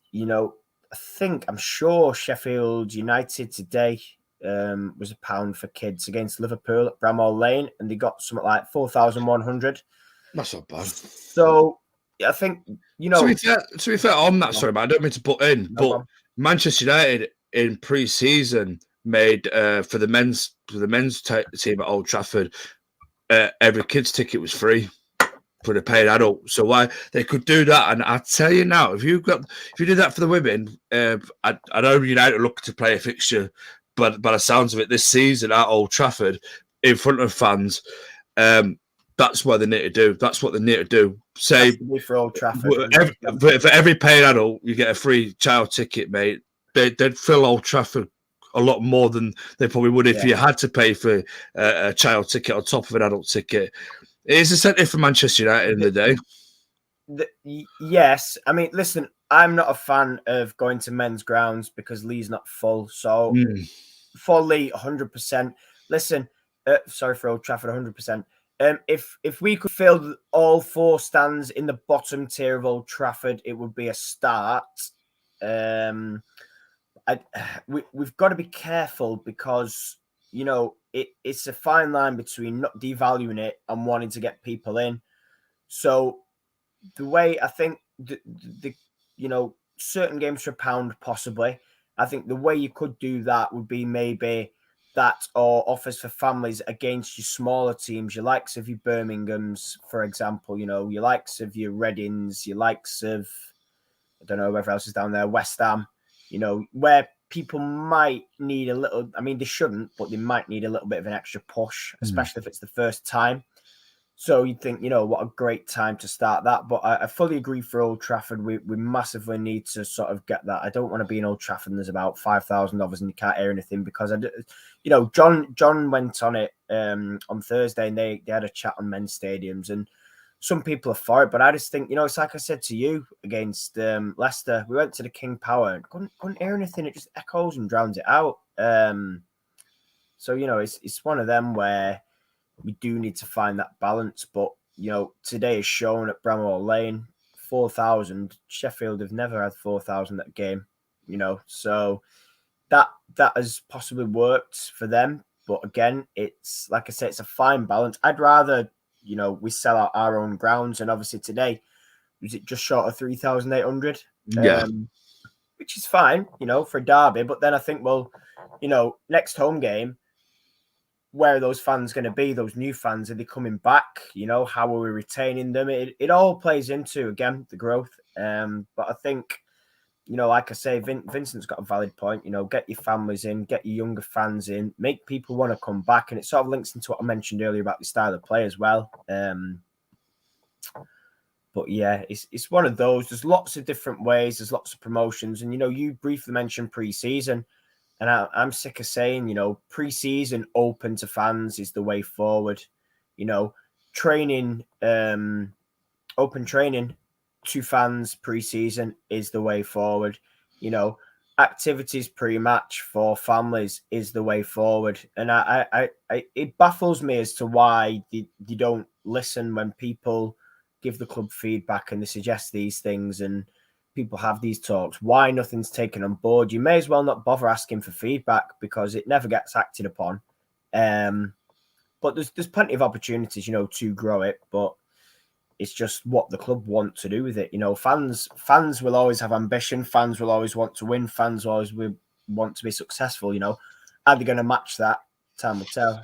I'm sure Sheffield United today was £1 for kids against Liverpool at Bramall Lane, and they got something like 4,100. That's not bad. So I think To be fair on that, sorry, man, I don't mean to put in, but Manchester United in pre-season made for the men's team at Old Trafford, every kid's ticket was free for the paid adult. So why they could do that? And I tell you now, if you did that for the women, I know United are looking to play a fixture by the sounds of it, this season at Old Trafford in front of fans. That's what they need to do. That's what they need to do. Say for Old Trafford. For every paying adult, you get a free child ticket, mate. They'd fill Old Trafford a lot more than they probably would if you had to pay for a child ticket on top of an adult ticket. It is incentive for Manchester United in the day. Yes. I mean, listen, I'm not a fan of going to men's grounds because Lee's not full. So for Lee, 100%. Listen, sorry for Old Trafford, 100%. If we could fill all 4 stands in the bottom tier of Old Trafford, it would be a start. We've got to be careful because, you know, it's a fine line between not devaluing it and wanting to get people in. So the way I think the you know, certain games for a pound, possibly, I think the way you could do that would be maybe that or offers for families against your smaller teams, your likes of your Birminghams, for example, you know, your likes of your Readings, your likes of, I don't know, whoever else is down there, West Ham, you know, where people might need a little, I mean, they shouldn't, but they might need a little bit of an extra push, especially if it's the first time. So you'd think, you know, what a great time to start that. But I fully agree for Old Trafford. We massively need to sort of get that. I don't want to be in Old Trafford and there's about 5,000 of us and you can't hear anything because, you know, John went on it on Thursday and they had a chat on men's stadiums and some people are for it. But I just think, you know, it's like I said to you against Leicester. We went to the King Power and couldn't hear anything. It just echoes and drowns it out. So, you know, it's one of them where we do need to find that balance. But, you know, today is shown at Bramwell Lane, 4,000. Sheffield have never had 4,000 that game, you know. So that has possibly worked for them. But again, it's like I said, it's a fine balance. I'd rather, you know, we sell out our own grounds. And obviously today, was it just short of 3,800? Yeah. Which is fine, you know, for a derby. But then I think, well, you know, next home game, where are those fans going to be? Those new fans, are they coming back? You know, how are we retaining them? It all plays into, again, the growth. But I think, you know, like I say, Vincent's got a valid point. You know, get your families in, get your younger fans in, make people want to come back. And it sort of links into what I mentioned earlier about the style of play as well. But yeah, it's one of those. There's lots of different ways. There's lots of promotions. And, you know, you briefly mentioned pre-season. And I'm sick of saying, you know, pre-season open to fans is the way forward. You know, training, open training to fans pre-season is the way forward. You know, activities pre-match for families is the way forward. And it baffles me as to why you don't listen when people give the club feedback and they suggest these things and people have these talks, why nothing's taken on board. You may as well not bother asking for feedback because it never gets acted upon. But there's plenty of opportunities, you know, to grow it, but it's just what the club want to do with it. You know, fans will always have ambition. Fans will always want to win. Fans always will want to be successful. You know, are they going to match that? Time will tell.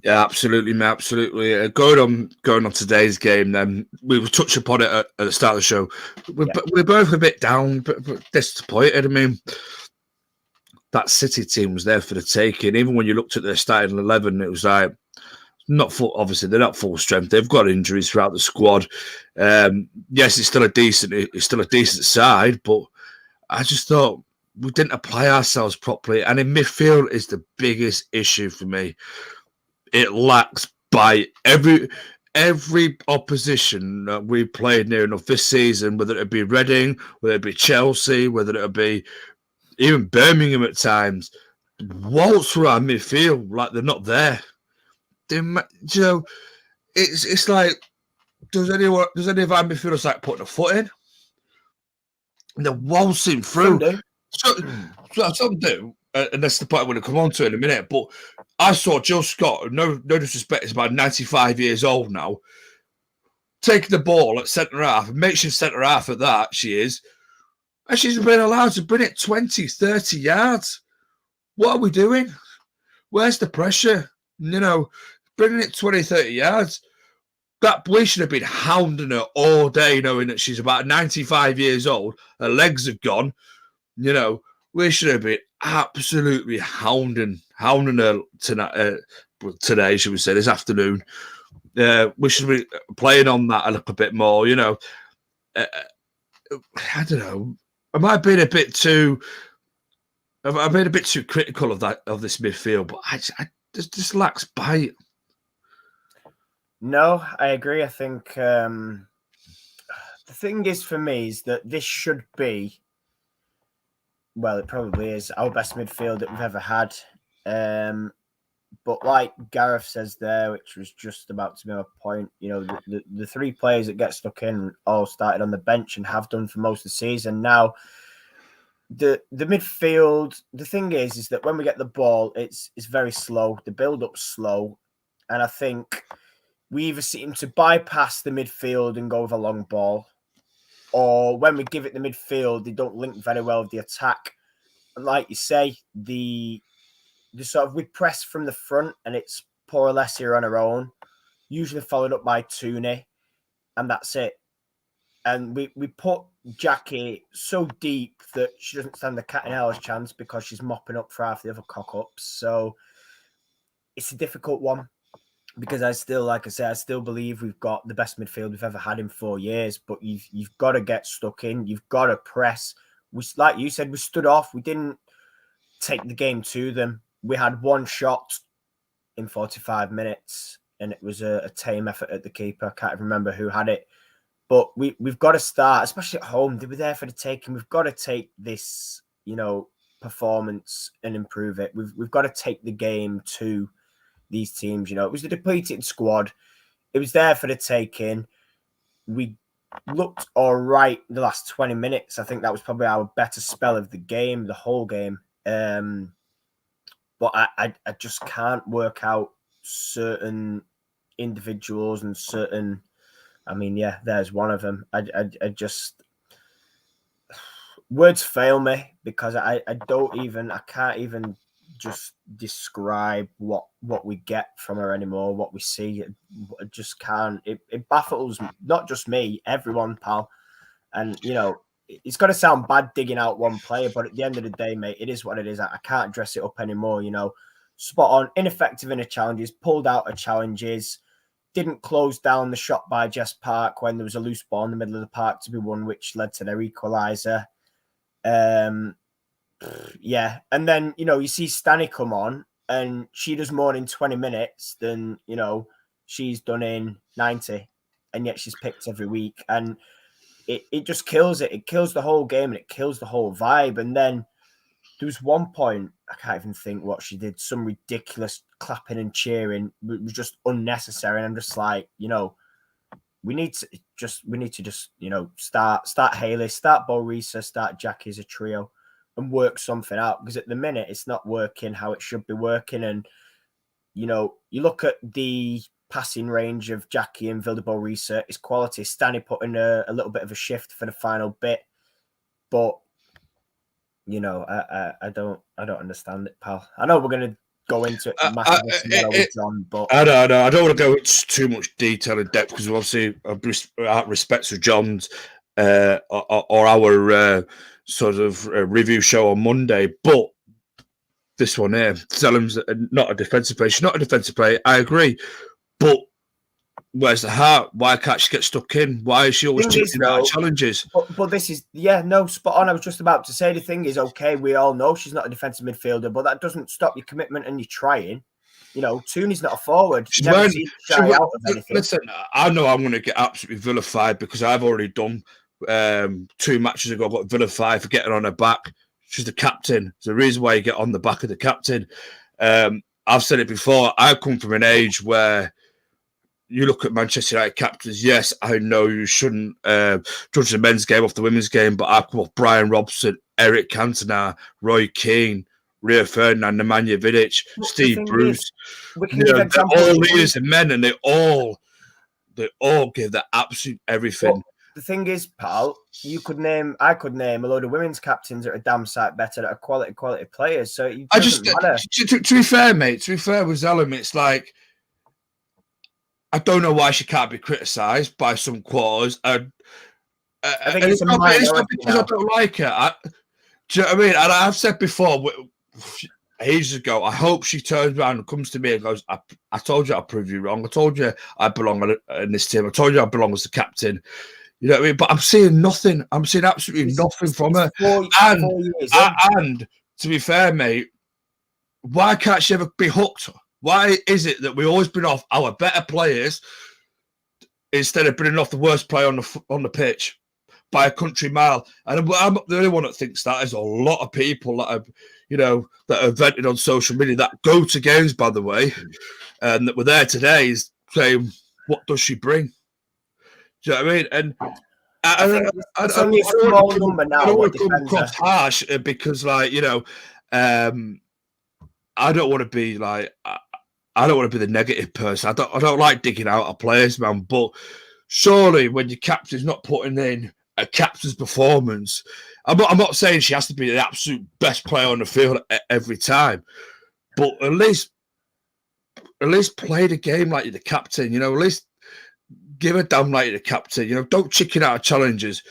Yeah, absolutely, mate, absolutely. Going on today's game, then we will touch upon it at the start of the show. We're both a bit down, but disappointed. I mean, that City team was there for the taking. Even when you looked at their starting 11, it was like not full. Obviously, they're not full strength. They've got injuries throughout the squad. Yes, it's still a decent side, but I just thought we didn't apply ourselves properly. And in midfield is the biggest issue for me. It lacks by every opposition that we played near enough this season, whether it be Reading, whether it be Chelsea, whether it be even Birmingham at times, waltz through our midfield like they're not there. You know, it's like does any of our midfielders like putting a foot in? And they're waltzing through. Some do. And that's the part I'm going to come on to in a minute. But I saw Jill Scott, no disrespect, is about 95 years old now, taking the ball at centre half, and makes you centre half at that, she is. And she's been allowed to bring it 20, 30 yards. What are we doing? Where's the pressure? You know, bringing it 20, 30 yards. That boy should have been hounding her all day, knowing that she's about 95 years old. Her legs have gone, you know. we should have been absolutely hounding her tonight, today, should we say, this afternoon. We should be playing on that a little bit more, you know. I don't know. Am I being a bit too? I've been a bit too critical of this midfield, but I just lacks bite. No, I agree. I think the thing is for me is that this should be, well, it probably is our best midfield that we've ever had. But like Gareth says there, which was just about to be my point, you know, the three players that get stuck in all started on the bench and have done for most of the season. Now, the midfield, the thing is that when we get the ball, it's very slow. The build-up's slow. And I think we either seem to bypass the midfield and go with a long ball, or when we give it the midfield, they don't link very well with the attack. And like you say, the sort of we press from the front and it's poor Alessia on her own, usually followed up by Tooney, and that's it. And we put Jackie so deep that she doesn't stand the cat in hell's chance because she's mopping up for half the other cock-ups. So it's a difficult one because I still, like I say, I still believe we've got the best midfield we've ever had in 4 years, but you've got to get stuck in. You've got to press. We, like you said, we stood off. We didn't take the game to them. We had one shot in 45 minutes, and it was a tame effort at the keeper. I can't remember who had it. But we've got to start, especially at home. They were there for the taking. We've got to take this, you know, performance and improve it. We've got to take the game to these teams. You know, it was a depleted squad. It was there for the taking. We looked all right the last 20 minutes. I think that was probably our better spell of the game, the whole game. But I just can't work out certain individuals and certain. I mean, yeah, there's one of them. I just words fail me because I can't even just describe what we get from her anymore, what we see. I just can't. It baffles not just me, everyone, pal. And you know, it's got to sound bad digging out one player, but at the end of the day, mate, it is what it is. I can't dress it up anymore. You know, spot on, ineffective in her challenges, pulled out her challenges. Didn't close down the shot by Jess Park when there was a loose ball in the middle of the park to be won, which led to their equaliser. Yeah. And then, you know, you see Stanny come on and she does more in 20 minutes than, you know, she's done in 90. And yet she's picked every week. And it just kills it. It kills the whole game and it kills the whole vibe. And then there was one point, I can't even think what she did, some ridiculous clapping and cheering. It was just unnecessary. And I'm just like, you know, we need to just, you know, start Haley, start Bo Risa, start Jackie as a trio and work something out. Because at the minute, it's not working how it should be working. And, you know, you look at the passing range of Jackie and Vilda Bo Risa, it's quality. Stanley put in a little bit of a shift for the final bit. But you know, I don't understand it, pal. I know we're going to go into it massively tomorrow with John, but I don't know. I don't want to go into too much detail and depth because obviously, out of respect for John's or our sort of review show on Monday, but this one here, Selim's not a defensive player. She's not a defensive player. I agree, but where's the heart? Why can't she get stuck in? Why is she always chasing out challenges? But this is, no, spot on. I was just about to say the thing is, okay, we all know she's not a defensive midfielder, but that doesn't stop your commitment and your trying. You know, Tooney's not a forward. Listen, I know I'm going to get absolutely vilified because I've already done 2 matches ago. I got vilified for getting on her back. She's the captain. There's a reason why you get on the back of the captain. I've said it before. I come from an age where you look at Manchester United captains. Yes, I know you shouldn't judge the men's game off the women's game, but I've got Brian Robson, Eric Cantona, Roy Keane, Rio Ferdinand, Nemanja Vidic, Steve Bruce. They're all leaders and men, and they all give their absolute everything. Well, the thing is, pal, I could name a load of women's captains that are damn sight better, that are quality players. So it doesn't matter. To be fair, mate. To be fair with Zelim, it's like, I don't know why she can't be criticised by some quarters. I think it's not because I don't like her. Do you know what I mean? And I've said before, ages ago, I hope she turns around and comes to me and goes, I told you I proved you wrong. I told you I belong in this team. I told you I belong as the captain. You know what I mean? But I'm seeing nothing. I'm seeing absolutely nothing from her. 4 years and to be fair, mate, why can't she ever be hooked? Why is it that we always bring off our better players instead of bringing off the worst player on the pitch by a country mile? And I'm not the only one that thinks that. There's a lot of people that have, that are vented on social media that go to games, by the way, and that were there today is saying, what does she bring? Do you know what I mean? And I don't want to come across harsh because, like, I don't want to be like, I don't want to be the negative person. I don't like digging out our players, man. But surely, when your captain's not putting in a captain's performance, I'm not saying she has to be the absolute best player on the field every time, but at least play the game like you're the captain. At least give a damn like you're the captain. Don't chicken out of challenges.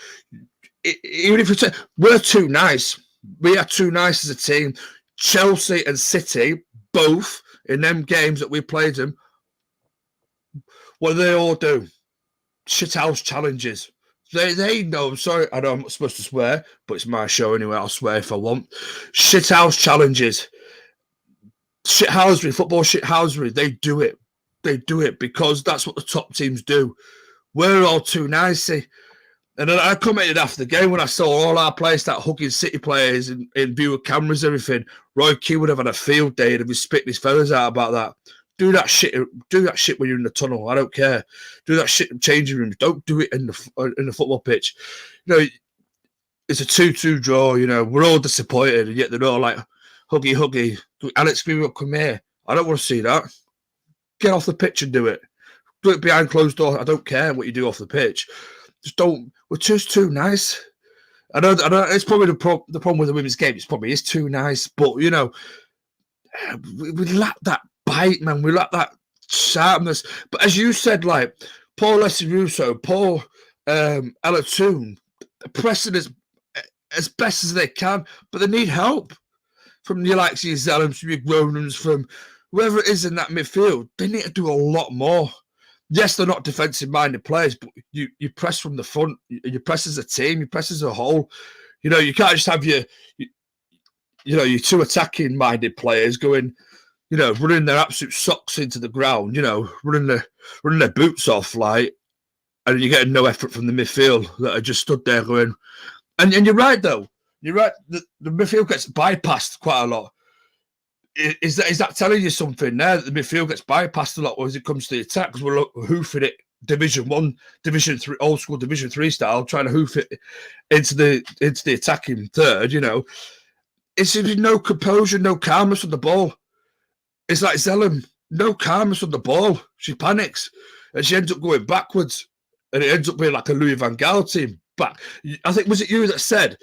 Even if we're too nice, we are too nice as a team. Chelsea and City, both in them games that we played them, what do they all do? Shithouse challenges. They know. I'm sorry, I know I'm not supposed to swear, but it's my show anyway. I'll swear if I want. Shithouse challenges. Shithousery, football shithousery. They do it. They do it because that's what the top teams do. We're all too nice, see? And then I commented after the game when I saw all our players start hugging City players in view of cameras and everything. Roy Keane would have had a field day and he'd be spitting his feathers out about that. Do that shit when you're in the tunnel. I don't care. Do that shit in changing rooms. Don't do it in the football pitch. It's a 2-2 draw. We're all disappointed, and yet they're all like huggy. Alex, come here. I don't want to see that. Get off the pitch and do it. Do it behind closed doors. I don't care what you do off the pitch. Just don't. We're just too nice. I know. It's probably the problem with the women's game. It probably is too nice, but we lack that bite, man. We lack that sharpness. But as you said, like Paul Russo, Paul Ella Toon, pressing as best as they can, but they need help from the likes of your Zellums, from your Gronans, from whoever it is in that midfield. They need to do a lot more. Yes, they're not defensive-minded players, but you press from the front. You press as a team. You press as a whole. You can't just have your two attacking-minded players going, running their absolute socks into the ground. Running their boots off, like, and you're getting no effort from the midfield that are just stood there going. And you're right though. You're right. The midfield gets bypassed quite a lot. Is that telling you something there that the midfield gets bypassed a lot when it comes to the attack? Because we're hoofing it Division 1, Division 3, old school Division 3 style, trying to hoof it into the attacking third. It's no composure, no calmness on the ball. It's like Zellum, no calmness on the ball. She panics and she ends up going backwards, and it ends up being like a Louis van Gaal team. But I think, was it you that said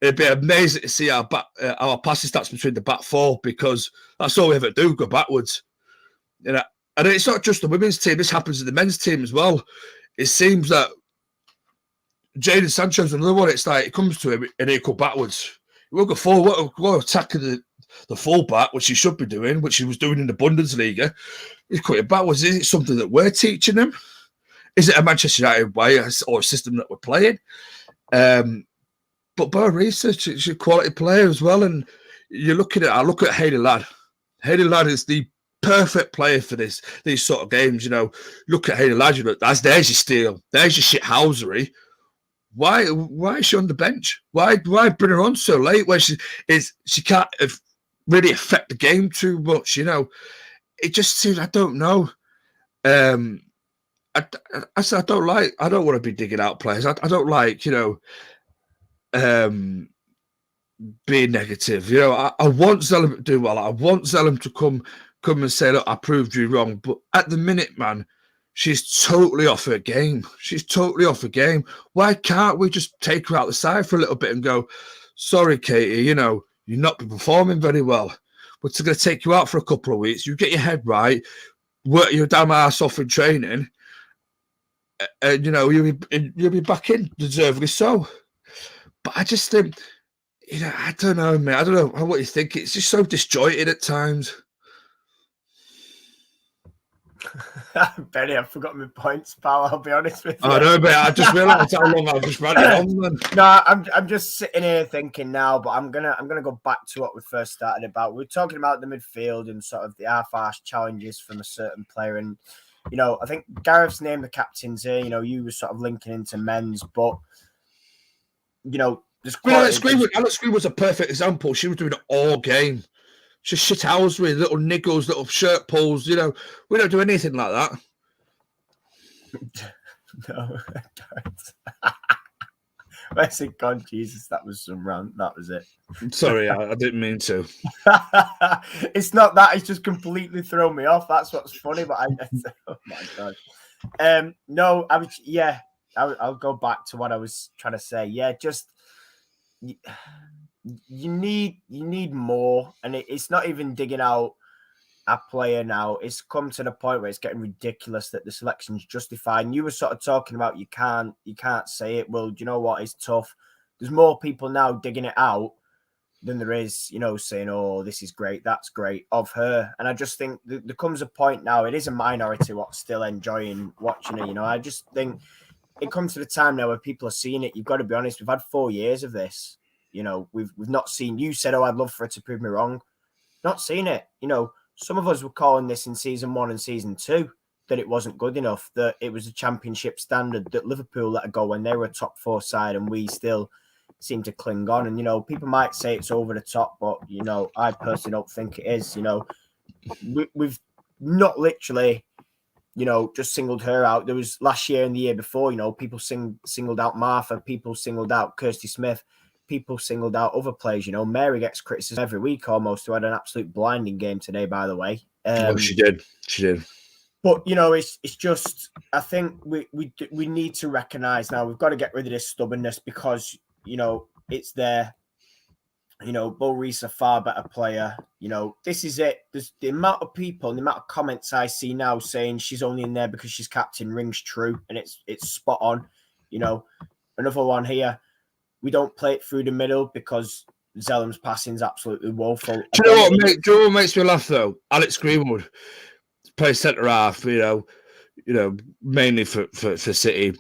it'd be amazing to see our passing stats between the back four, because that's all we ever do, go backwards. And it's not just the women's team. This happens in the men's team as well. It seems that Jadon Sancho's another one. It's like it comes to him and he'll go backwards. We'll go forward. We'll attack the fullback, which he should be doing, which he was doing in the Bundesliga. He's going backwards. Is it something that we're teaching him? Is it a Manchester United way or a system that we're playing? But by research, she's a quality player as well. And I look at Hayley Ladd. Hayley Ladd is the perfect player for these sort of games. Look at Hayley Ladd. There's your steal. There's your shithousery. Why is she on the bench? Why bring her on so late when she can't really affect the game too much? It just seems, I don't know. I don't want to be digging out players. I don't like, being negative. I want Zellum to do well. I want Zellum to come and say, look, I proved you wrong. But at the minute, man, she's totally off her game. Why can't we just take her out the side for a little bit and go, sorry, Katie, you're not performing very well. We're going to take you out for a couple of weeks. You get your head right, work your damn ass off in training, and you'll be back in, deservedly so. But I just think I don't know, man. I don't know what you think. It's just so disjointed at times. Benny, I've forgotten my points, pal. I'll be honest with you. I know, but I just realised how long I've just ranted on. Then. No, I'm just sitting here thinking now, but I'm gonna go back to what we first started about. We were talking about the midfield and sort of the half-arse challenges from a certain player, and I think Gareth's named the captains here. You were sort of linking into men's, but there's Alex Green was a perfect example. She was doing it all game. Just shit hours with little niggles, little shirt pulls. We don't do anything like that. No, don't. Where's it gone? Jesus, that was some rant. That was it. Sorry, I didn't mean to. It's not that. It's just completely thrown me off. That's what's funny. But oh my god. No, I'll go back to what I was trying to say. Yeah, just you need more, and it's not even digging out a player now. It's come to the point where it's getting ridiculous that the selection's justified. And you were sort of talking about you can't say it. Well, do you know what? It's tough. There's more people now digging it out than there is, saying, "Oh, this is great, that's great" of her. And I just think there comes a point now. It is a minority what's still enjoying watching it. I just think it comes to the time now where people are seeing it. You've got to be honest. We've had 4 years of this. We've not seen. You said, "Oh, I'd love for it to prove me wrong." Not seen it. Some of us were calling this in season 1 and season 2 that it wasn't good enough, that it was a championship standard, that Liverpool let it go when they were a top 4 side, and we still seem to cling on. And, people might say it's over the top, but, I personally don't think it is. We've not literally, just singled her out. There was last year and the year before, people singled out Martha, people singled out Kirsty Smith, people singled out other players. Mary gets criticism every week almost, who had an absolute blinding game today, by the way. She did. But it's just, I think we need to recognise now we've got to get rid of this stubbornness, because it's there. Bo Reese a far better player. This is it. There's the amount of people and the amount of comments I see now saying she's only in there because she's captain rings true, and it's spot on. Another one here. We don't play it through the middle because Zellam's passing is absolutely woeful. Do you know what makes me laugh though? Alex Greenwood plays centre half. Mainly for City.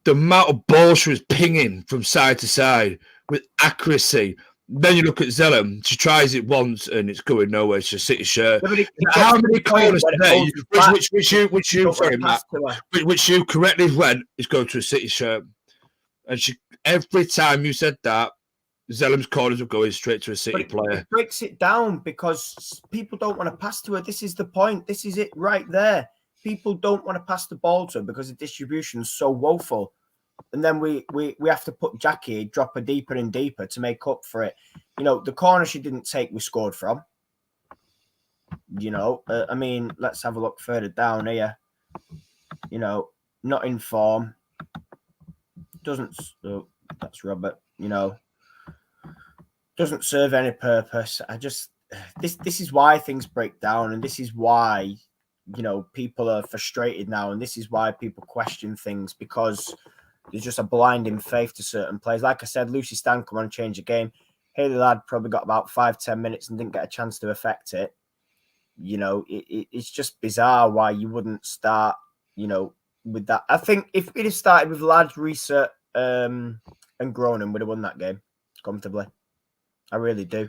The amount of balls she was pinging from side to side with accuracy. Then you look at Zellam. She tries it once and it's going nowhere. It's a City shirt. How many corners today? Which you correctly went is going to a City shirt. And every time you said that, Zellam's corners were going straight to a City player. It breaks it down because people don't want to pass to her. This is the point. This is it right there. People don't want to pass the ball to her because the distribution is so woeful. And then we have to put Jackie, drop her deeper and deeper to make up for it. The corner she didn't take, we scored from. Let's have a look further down here. Not in form. That's Robert. Doesn't serve any purpose. This is why things break down, and this is why people are frustrated now, and this is why people question things, because there's just a blinding faith to certain players. Like I said, Lucy Stan come on and change the game. Haley Ladd probably got about 5-10 minutes and didn't get a chance to affect it. It's just bizarre why you wouldn't start, with that. I think if we'd have started with Ladd, Reese, and Groningen, would have won that game comfortably. I really do.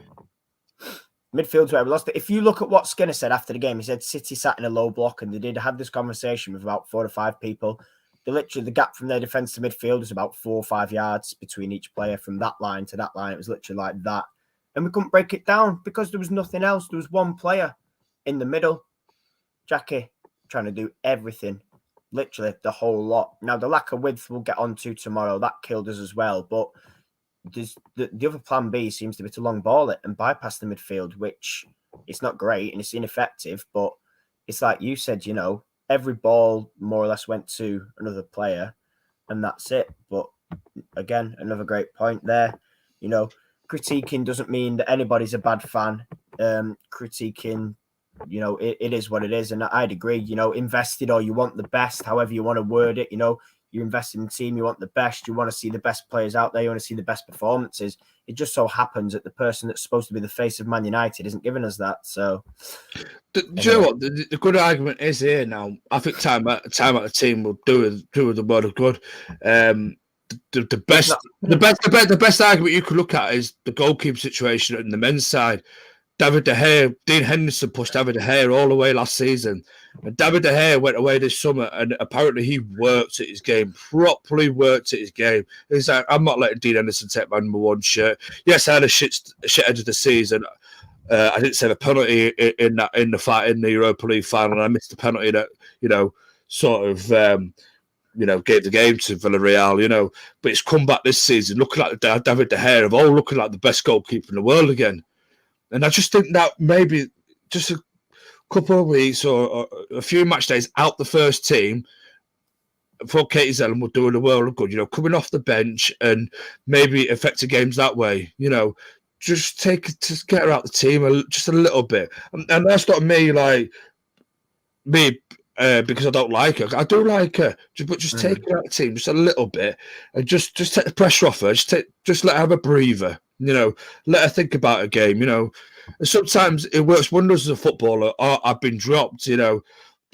Midfield's where we lost it. If you look at what Skinner said after the game, he said City sat in a low block, and they did have this conversation with about 4 or 5 people. The gap from their defence to midfield was about 4 or 5 yards between each player from that line to that line. It was literally like that. And we couldn't break it down because there was nothing else. There was one player in the middle, Jackie, trying to do everything. Literally the whole lot. Now, the lack of width we'll get on to tomorrow. That killed us as well. But the other plan B seems to be to long ball it and bypass the midfield, which it's not great and it's ineffective. But it's like you said, every ball more or less went to another player and that's it. But again, another great point there. Critiquing doesn't mean that anybody's a bad fan. Critiquing, it is what it is. And I'd agree, invested or you want the best, however you want to word it, you're investing in the team, you want the best, you want to see the best players out there, you want to see the best performances. It just so happens that the person that's supposed to be the face of Man United isn't giving us that. So, do you know what the good argument is here now? I think time out the team will do the world of good. The best argument you could look at is the goalkeeper situation in the men's side. David De Gea, Dean Henderson pushed David De Gea all the way last season. And David De Gea went away this summer, and apparently he worked at his game, properly worked at his game. He's like, I'm not letting Dean Henderson take my number 1 shirt. Yes, I had a shit end of the season. I didn't save a penalty in the fight in the Europa League final, and I missed the penalty that sort of gave the game to Villarreal. But it's come back this season, looking like David De Gea of all, looking like the best goalkeeper in the world again. And I just think that maybe just a couple of weeks or a few match days out the first team for Katie Zellum would do the world of good, coming off the bench and maybe affect the games that way, just get her out the team just a little bit. And that's not me because I don't like her. I do like her, but just take her out of the team just a little bit and just take the pressure off her. Just let her have a breather. Let her think about a game. And sometimes it works wonders as a footballer. I've been dropped, for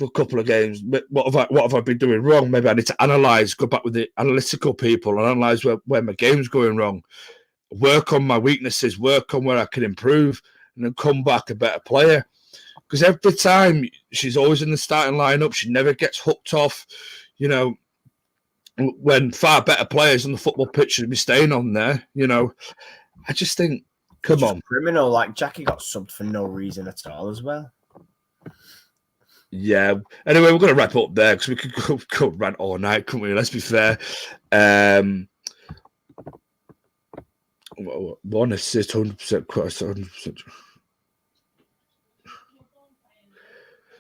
a couple of games. What have I been doing wrong? Maybe I need to analyse, go back with the analytical people and analyse where my game's going wrong. Work on my weaknesses, work on where I can improve, and then come back a better player. Because every time she's always in the starting lineup, she never gets hooked off. When far better players on the football pitch should be staying on there. I just think, come on, criminal. Like Jackie got subbed for no reason at all as well. Yeah. Anyway, we're going to wrap up there because we could go rant all night, couldn't we? Let's be fair. One assist, 100%, quite 100%.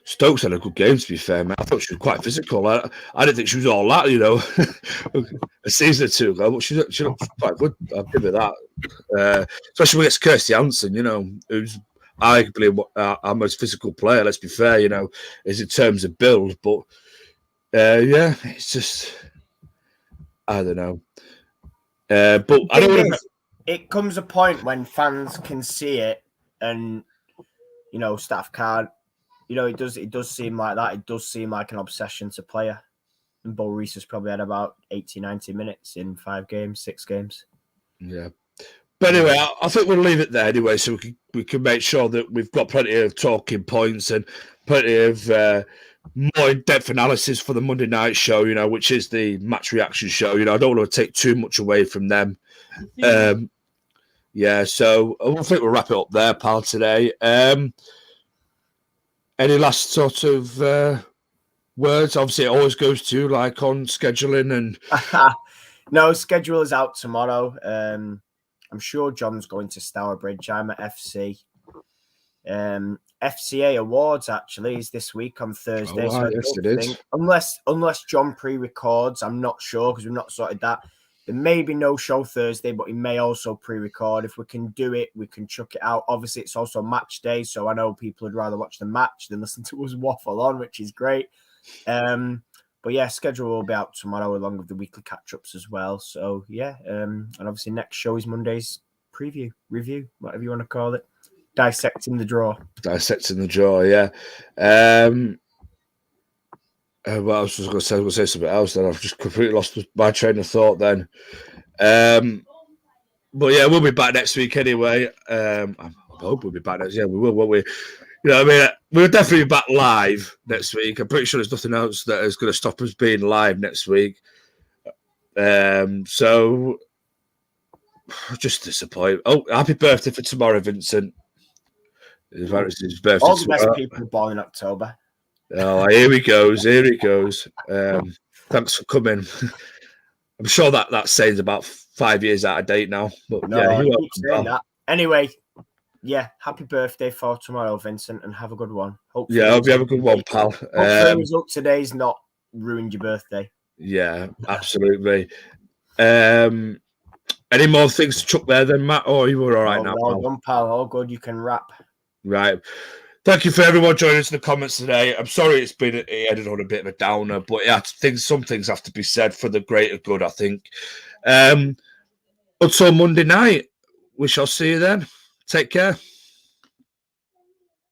Stokes had a good game, to be fair, man. I thought she was quite physical. I didn't think she was all that, a season or two ago, but she looked quite good. I'll give her that. Especially when it's Kirsty Hansen, who's arguably our most physical player, let's be fair, is in terms of build. But, it's just, I don't know. But I don't want to... It comes a point when fans can see it and, staff can't. It does seem like that. It does seem like an obsession to player. And Bo Reese has probably had about 80, 90 minutes in 6 games. Yeah. But anyway, I think we'll leave it there anyway, so we can make sure that we've got plenty of talking points and plenty of more in-depth analysis for the Monday night show, which is the match reaction show. I don't want to take too much away from them. So I think we'll wrap it up there, pal, today. Any last sort of words? Obviously, it always goes to on scheduling and. No, schedule is out tomorrow. I'm sure John's going to Stourbridge. I'm at FC. FCA Awards actually is this week on Thursday. Oh, yes, it is. Unless John pre-records, I'm not sure because we've not sorted that. There may be no show Thursday, but he may also pre-record. If we can do it, we can chuck it out. Obviously, it's also match day, so I know people would rather watch the match than listen to us waffle on, which is great. But yeah, schedule will be out tomorrow along with the weekly catch-ups as well. So yeah, and obviously next show is Monday's preview, review, whatever you want to call it. Dissecting the draw. Yeah. What else was I going to say? I was going to say something else. Then I've just completely lost my train of thought. Then, but yeah, we'll be back next week anyway. I hope we'll be back next. Yeah, we will, won't we? We'll definitely be back live next week. I'm pretty sure there's nothing else that is going to stop us being live next week. So just disappointed. Oh, happy birthday for tomorrow, Vincent. His birthday. All the best people born in October. Oh, here he goes. Thanks for coming. I'm sure that saying's about 5 years out of date now. But no, yeah, keep saying that. Anyway, yeah, happy birthday for tomorrow, Vincent, and have a good one. Hopefully, I hope you have a good one, pal. Hopefully the result today's not ruined your birthday. Yeah, absolutely. Any more things to chuck there then, Matt? Or you were all right now, all done, pal. All good. You can wrap. Right. Thank you for everyone joining us in the comments today. I'm sorry it ended on a bit of a downer, but yeah, some things have to be said for the greater good, I think. Until Monday night, we shall see you then. Take care.